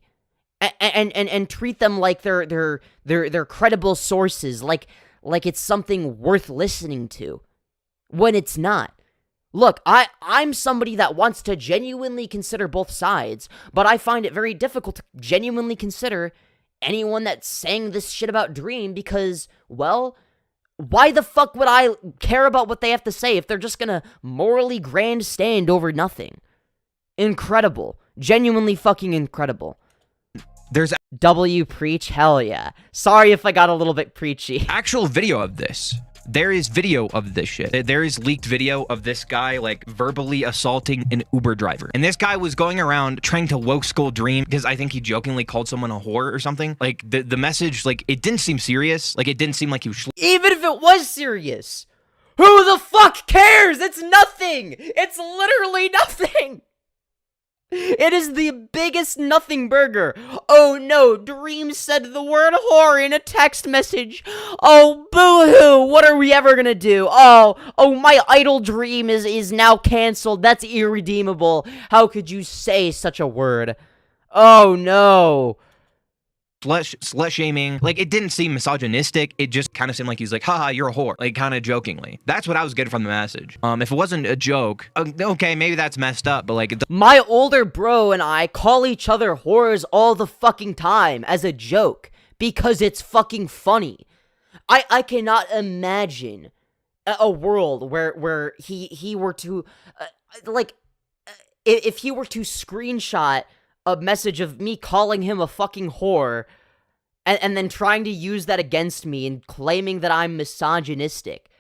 S1: and treat them like they're credible sources, like it's something worth listening to, when it's not. Look, I'm somebody that wants to genuinely consider both sides, but I find it very difficult to genuinely consider anyone that's saying this shit about Dream, because, well, why the fuck would I care about what they have to say if they're just gonna morally grandstand over nothing? Incredible. Genuinely fucking incredible.
S4: There's
S1: W preach, hell yeah. Sorry if I got a little bit preachy.
S4: actual video of this. There is video of this shit. There is leaked video of this guy, like, verbally assaulting an Uber driver. And this guy was going around trying to woke school Dream, because I think he jokingly called someone a whore or something. Like, the message, like, it didn't seem serious. Like, it didn't seem like he was...
S1: Even if it was serious, who the fuck cares? It's nothing! It's literally nothing! It is the biggest nothing burger. Oh no, Dream said the word whore in a text message. Oh, boo-hoo, what are we ever gonna do? Oh, my idol Dream is now canceled. That's irredeemable. How could you say such a word? Oh no.
S4: Slut shaming. Like, it didn't seem misogynistic. It just kind of seemed like he's like, haha, you're a whore. Like, kind of jokingly. That's what I was getting from the message. If it wasn't a joke, okay, maybe that's messed up, but like...
S1: My older bro and I call each other whores all the fucking time as a joke, because it's fucking funny. I cannot imagine a world where he were to, if he were to screenshot a message of me calling him a fucking whore, and then trying to use that against me and claiming that I'm misogynistic,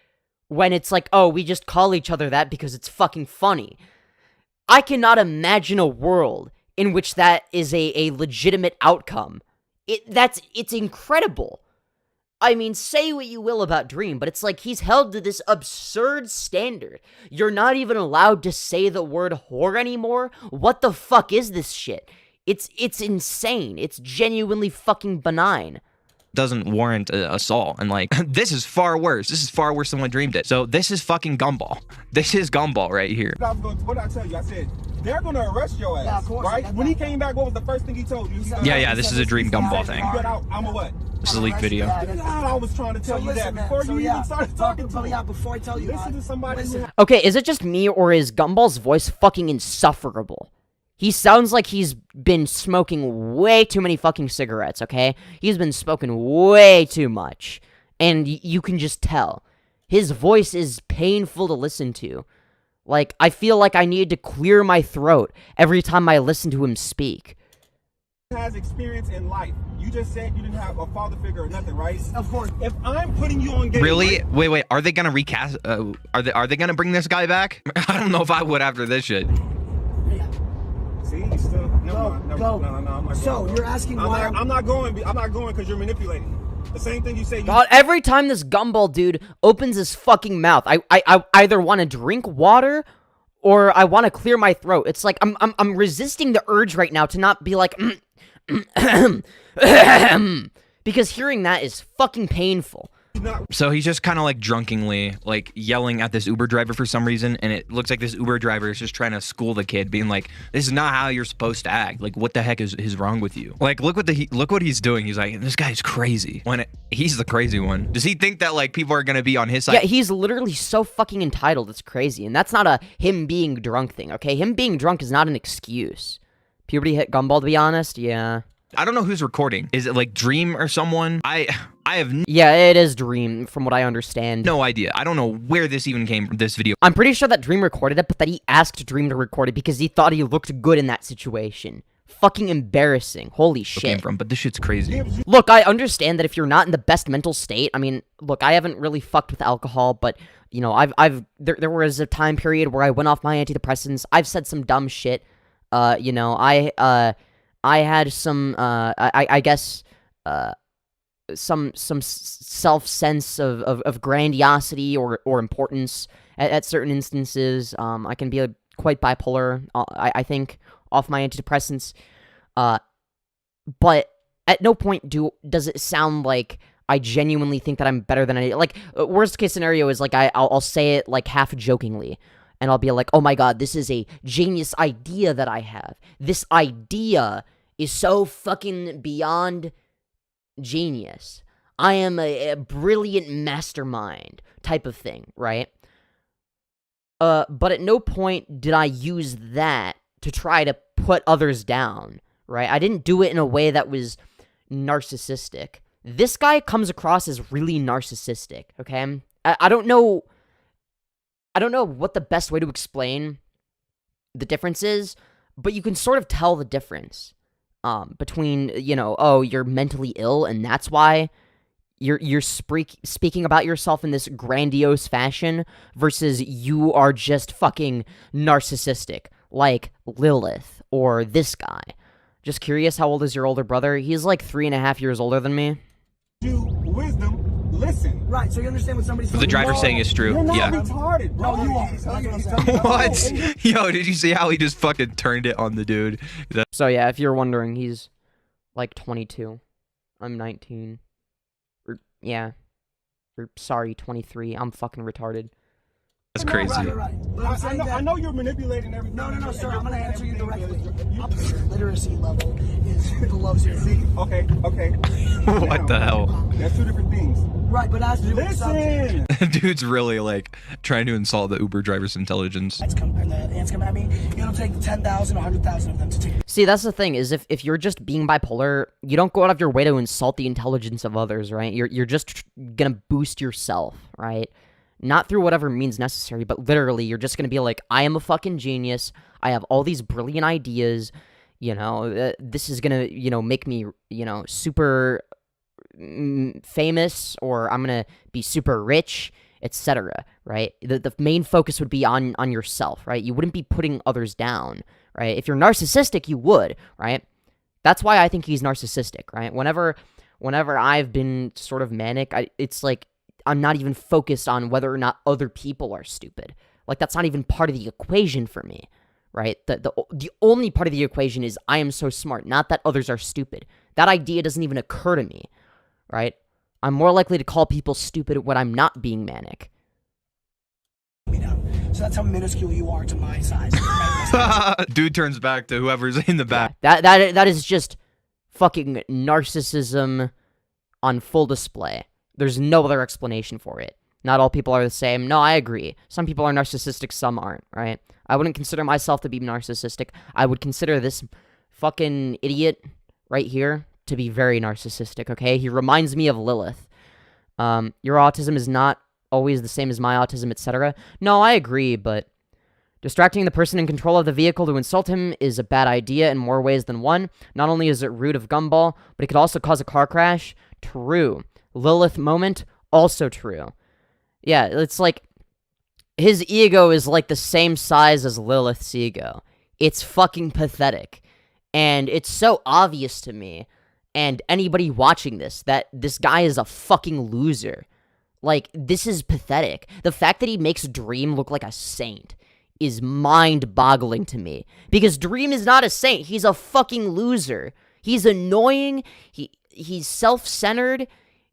S1: when it's like, oh, we just call each other that because it's fucking funny. I cannot imagine a world in which that is a legitimate outcome. It's incredible. I mean, say what you will about Dream, but it's like he's held to this absurd standard. You're not even allowed to say the word whore anymore? What the fuck is this shit? It's insane. It's genuinely fucking benign.
S4: Doesn't warrant assault, and like, this is far worse. This is far worse than what Dream did. So this is fucking Gumball. This is Gumball right here.
S8: What did I tell you? I said, they're gonna arrest your ass, right? When he came back, what was the first thing he told you?
S4: Yeah, this is a Dream Gumball thing.
S8: I'm a what?
S4: This is a leaked video.
S8: I was trying to tell you that before you even started talking to me.
S3: Before I tell you
S8: Listen to somebody.
S1: Okay, is it just me, or is Gumball's voice fucking insufferable? He sounds like he's been smoking way too many fucking cigarettes, okay? He's been smoking way too much. And you can just tell. His voice is painful to listen to. Like, I feel like I need to clear my throat every time I listen to him speak.
S8: Has experience in life. You just said you didn't have a father figure or nothing, right?
S3: Of course.
S8: If I'm putting you on game,
S4: Really? Wait. Are they gonna recast? Are they gonna bring this guy back? I don't know if I would after this shit.
S8: See, he's still. No, I'm not
S3: So
S8: going.
S3: you're asking why?
S8: I'm not going because you're manipulating. The same thing you say.
S1: God, every time this Gumball dude opens his fucking mouth, I either want to drink water or I want to clear my throat. It's like I'm resisting the urge right now to not be like because hearing that is fucking painful.
S4: So he's just kind of like drunkenly like yelling at this Uber driver for some reason, and it looks like this Uber driver is just trying to school the kid, being like, "This is not how you're supposed to act. Like, what the heck is wrong with you? Like, look what he's doing. He's like, this guy's crazy. He's the crazy one. Does he think that like people are gonna be on his side?
S1: Yeah, he's literally so fucking entitled. It's crazy, and that's not a him being drunk thing. Okay, him being drunk is not an excuse. Puberty hit Gumball, to be honest. Yeah.
S4: I don't know who's recording. Is it like Dream or someone? I have
S1: Yeah, it is Dream, from what I understand.
S4: no idea. I don't know where this even came from, this video.
S1: I'm pretty sure that Dream recorded it, but that he asked Dream to record it because he thought he looked good in that situation. Fucking embarrassing. Holy
S4: Came
S1: shit.
S4: from, but this shit's crazy.
S1: Look, I understand that if you're not in the best mental state, I mean, look, I haven't really fucked with alcohol, but, you know, there was a time period where I went off my antidepressants. I've said some dumb shit. You know, I had some, I guess, some self-sense of grandiosity or importance at certain instances. I can be quite bipolar, I think, off my antidepressants. But at no point does it sound like I genuinely think that I'm better than like, worst case scenario is, like, I'll say it, like, half jokingly. And I'll be like, oh my god, this is a genius idea that I have. This idea is so fucking beyond genius. I am a brilliant mastermind type of thing, right? But at no point did I use that to try to put others down, right? I didn't do it in a way that was narcissistic. This guy comes across as really narcissistic, okay? I don't know what the best way to explain the difference is, but you can sort of tell the difference between, you know, oh, you're mentally ill and that's why you're speaking about yourself in this grandiose fashion versus you are just fucking narcissistic, like Lilith or this guy. Just curious, how old is your older brother? He's like 3.5 years older than me.
S8: Wisdom. Listen.
S3: Right, so you understand what somebody's saying.
S4: The driver's saying is true.
S8: You're not
S4: Yeah.
S8: retarded, bro.
S3: No, you are. That's what I'm saying.
S4: What? Yo, did you see how he just fucking turned it on the dude?
S1: So yeah, if you're wondering, he's like 22. I'm 19. Sorry, 23. I'm fucking retarded.
S4: That's crazy.
S3: Right. But I'm saying
S8: I know you're manipulating everything.
S3: No, sir. I'm gonna answer you directly. Literacy level is below zero.
S8: See? Okay.
S4: What the hell?
S8: That's two different things.
S3: Right, but as to do with
S8: Listen.
S4: Dude's really like trying to insult the Uber driver's intelligence.
S3: and the ants come at me, it'll take 10,000, 100,000 of them to take.
S1: See, that's the thing, is if you're just being bipolar, you don't go out of your way to insult the intelligence of others, right? You're just gonna boost yourself, right? Not through whatever means necessary, but literally, you're just gonna be like, I am a fucking genius, I have all these brilliant ideas, you know, this is gonna, you know, make me, you know, super famous, or I'm gonna be super rich, etc., right? The main focus would be on yourself, right? You wouldn't be putting others down, right? If you're narcissistic, you would, right? That's why I think he's narcissistic, right? Whenever I've been sort of manic, it's like I'm not even focused on whether or not other people are stupid. Like, that's not even part of the equation for me, right? The only part of the equation is I am so smart, not that others are stupid. That idea doesn't even occur to me, right? I'm more likely to call people stupid when I'm not being manic.
S3: So that's how minuscule you are to my size.
S4: Dude turns back to whoever's in the back.
S1: That is just fucking narcissism on full display. There's no other explanation for it. Not all people are the same. No, I agree. Some people are narcissistic, some aren't, right? I wouldn't consider myself to be narcissistic. I would consider this fucking idiot right here to be very narcissistic, okay? He reminds me of Lilith. Your autism is not always the same as my autism, etc. No, I agree, but distracting the person in control of the vehicle to insult him is a bad idea in more ways than one. Not only is it rude of Gumball, but it could also cause a car crash. True. Lilith moment, also true. Yeah, it's like, his ego is like the same size as Lilith's ego. It's fucking pathetic. And it's so obvious to me, and anybody watching this, that this guy is a fucking loser. Like, this is pathetic. The fact that he makes Dream look like a saint is mind-boggling to me. Because Dream is not a saint. He's a fucking loser. He's annoying. He's self-centered.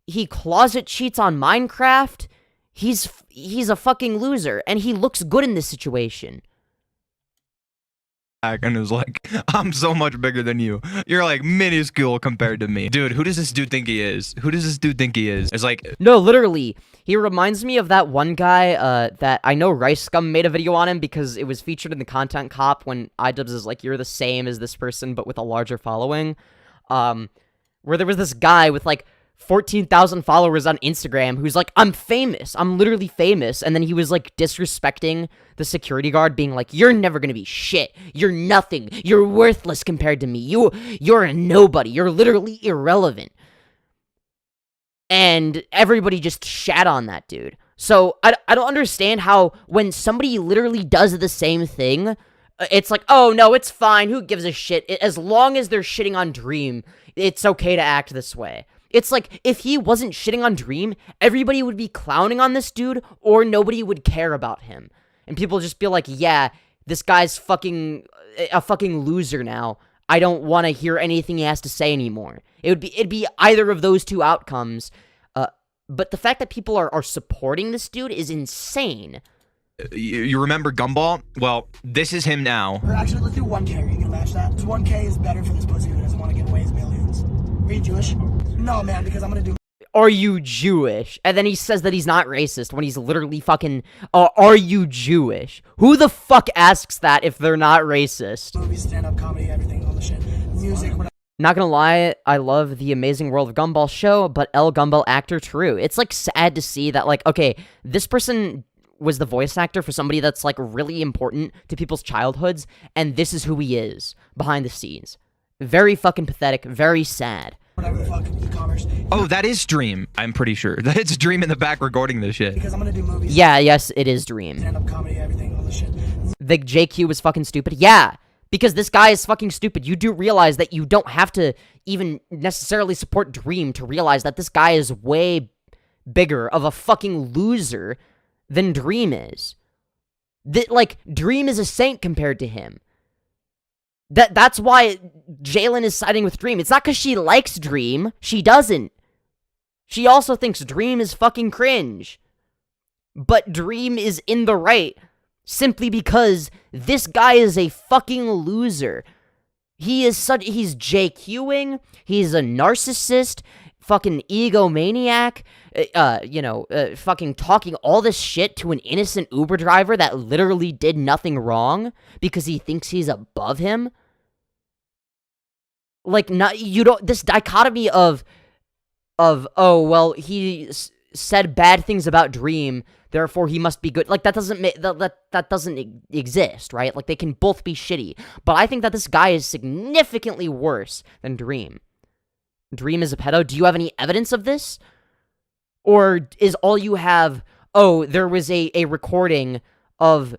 S1: He closet cheats on Minecraft. He's a fucking loser, and he looks good in this situation.
S4: And it was like, I'm so much bigger than you. You're like minuscule compared to me. Dude, who does this dude think he is? Who does this dude think he is? It's like...
S1: No, literally. He reminds me of that one guy that I know Rice Scum made a video on him because it was featured in the Content Cop when iDubbbz is like, you're the same as this person but with a larger following. Where there was this guy with like 14,000 followers on Instagram who's like, I'm famous. I'm literally famous. And then he was like disrespecting the security guard, being like, you're never gonna be shit. You're nothing. You're worthless compared to me. You're a nobody. You're literally irrelevant. And everybody just shat on that dude. So I don't understand how when somebody literally does the same thing, it's like, oh no, it's fine. Who gives a shit? As long as they're shitting on Dream, it's okay to act this way. It's like, if he wasn't shitting on Dream, everybody would be clowning on this dude, or nobody would care about him. And people would just be like, yeah, this guy's a fucking loser now. I don't want to hear anything he has to say anymore. It'd be either of those two outcomes. But the fact that people are supporting this dude is insane.
S4: You remember Gumball? Well, this is him now.
S3: Or actually, let's do 1K. Are you gonna match that? 1K is better for this pussy who doesn't want to give away his millions. Are you Jewish? No, man, because I'm gonna do...
S1: Are you Jewish? And then he says that he's not racist when he's literally fucking... are you Jewish? Who the fuck asks that if they're not racist?
S3: Movies, stand-up comedy, everything, all the shit. Music, whatever.
S1: Not gonna lie, I love the Amazing World of Gumball show, but L. Gumball actor true. It's, like, sad to see that, like, okay, this person was the voice actor for somebody that's, like, really important to people's childhoods, and this is who he is behind the scenes. Very fucking pathetic, very sad.
S3: Whatever the fuck, e-commerce.
S4: Oh, that is Dream. I'm pretty sure. It's Dream in the back recording this shit.
S3: Because I'm gonna do movies.
S1: Yeah, yes, it is Dream.
S3: Stand-up comedy, everything, all the shit.
S1: The JQ was fucking stupid. Yeah, because this guy is fucking stupid. You do realize that you don't have to even necessarily support Dream to realize that this guy is way bigger of a fucking loser than Dream is. Like, Dream is a saint compared to him. That's why Jalen is siding with Dream. It's not because she likes Dream. She doesn't. She also thinks Dream is fucking cringe. But Dream is in the right simply because this guy is a fucking loser. He's JQing. He's a narcissist, fucking egomaniac, fucking talking all this shit to an innocent Uber driver that literally did nothing wrong because he thinks he's above him. Like, this dichotomy of, oh, well, he said bad things about Dream, therefore he must be good. Like, that doesn't that doesn't exist, right? Like, they can both be shitty. But I think that this guy is significantly worse than Dream. Dream is a pedo. Do you have any evidence of this? Or is all you have, oh, there was a recording of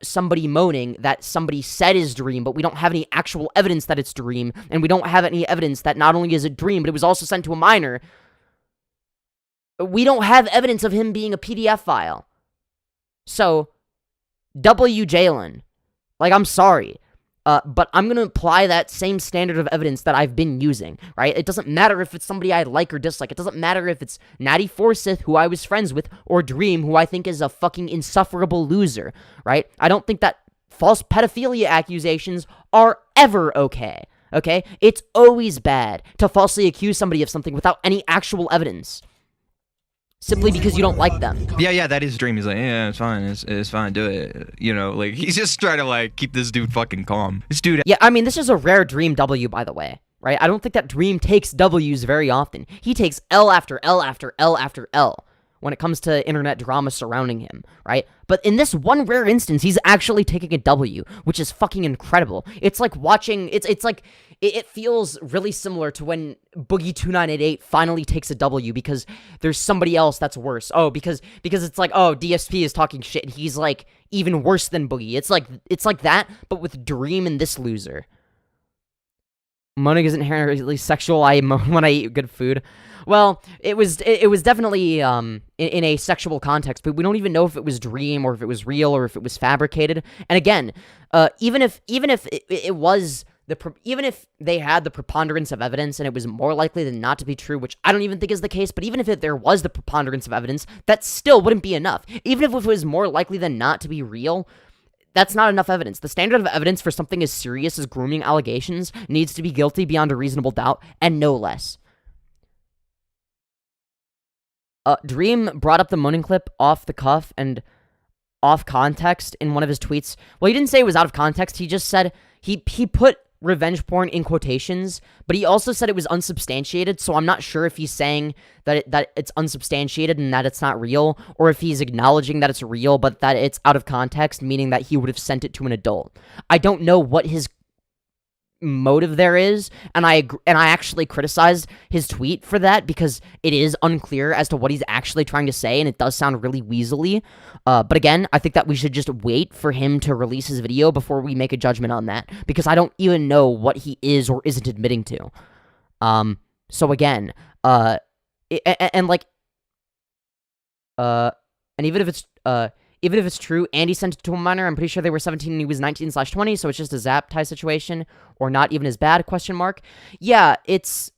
S1: somebody moaning that somebody said is Dream, but we don't have any actual evidence that it's Dream, and we don't have any evidence that not only is it Dream, but it was also sent to a minor. We don't have evidence of him being a PDF file. So, W. Jalen. Like, I'm sorry. But I'm going to apply that same standard of evidence that I've been using, right? It doesn't matter if it's somebody I like or dislike. It doesn't matter if it's Natty Forsyth, who I was friends with, or Dream, who I think is a fucking insufferable loser, right? I don't think that false pedophilia accusations are ever okay. Okay? It's always bad to falsely accuse somebody of something without any actual evidence. Simply because you don't like them.
S4: Yeah, that is Dream. He's like, yeah, it's fine, it's fine, do it. You know, like, he's just trying to, like, keep this dude fucking calm. This dude...
S1: Yeah, I mean, this is a rare Dream W, by the way, right? I don't think that Dream takes Ws very often. He takes L after L after L after L when it comes to internet drama surrounding him, right? But in this one rare instance, he's actually taking a W, which is fucking incredible. It's like watching, it's like, it feels really similar to when Boogie2988 finally takes a W because there's somebody else that's worse. Oh, because it's like, oh, DSP is talking shit, and he's like even worse than Boogie. It's like that, but with Dream and this loser. Moaning isn't inherently sexual. I moan when I eat good food. Well, it was definitely in a sexual context, but we don't even know if it was Dream or if it was real or if it was fabricated. And again, even if it was even if they had the preponderance of evidence and it was more likely than not to be true, which I don't even think is the case, but even if there was the preponderance of evidence, that still wouldn't be enough. Even if it was more likely than not to be real, that's not enough evidence. The standard of evidence for something as serious as grooming allegations needs to be guilty beyond a reasonable doubt, and no less. Dream brought up the moaning clip off the cuff and off context in one of his tweets. Well, he didn't say it was out of context. He just said he put revenge porn in quotations, but he also said it was unsubstantiated, so I'm not sure if he's saying that it's unsubstantiated and that it's not real, or if he's acknowledging that it's real but that it's out of context, meaning that he would have sent it to an adult. I don't know what his motive there is, and I actually criticized his tweet for that because it is unclear as to what he's actually trying to say, and it does sound really weaselly. But again, I think that we should just wait for him to release his video before we make a judgment on that, because I don't even know what he is or isn't admitting to. So again, and even if it's true, Andy sent it to a minor. I'm pretty sure they were 17 and he was 19/20, so it's just a zap tie situation, or not even as bad, question mark. Yeah, it's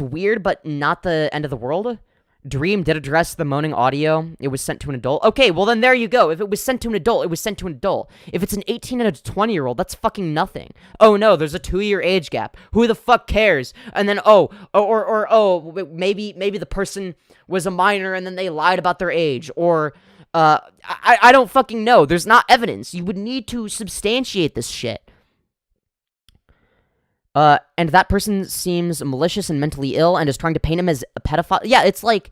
S1: weird, but not the end of the world. Dream did address the moaning audio. It was sent to an adult. Okay, well then there you go. If it was sent to an adult, it was sent to an adult. If it's an 18 and a 20-year-old, that's fucking nothing. Oh no, there's a 2-year age gap. Who the fuck cares? And then maybe the person was a minor and then they lied about their age, or I don't fucking know. There's not evidence. You would need to substantiate this shit. And that person seems malicious and mentally ill and is trying to paint him as a pedophile. Yeah, it's like,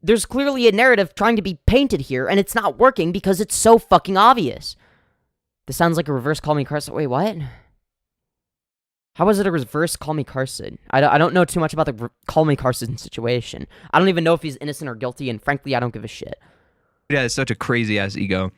S1: there's clearly a narrative trying to be painted here, and it's not working because it's so fucking obvious. This sounds like a reverse Call Me Carson. Wait, what? How is it a reverse Call Me Carson? I don't know too much about the Call Me Carson situation. I don't even know if he's innocent or guilty, and frankly, I don't give a shit.
S4: Yeah, it's such a crazy-ass ego.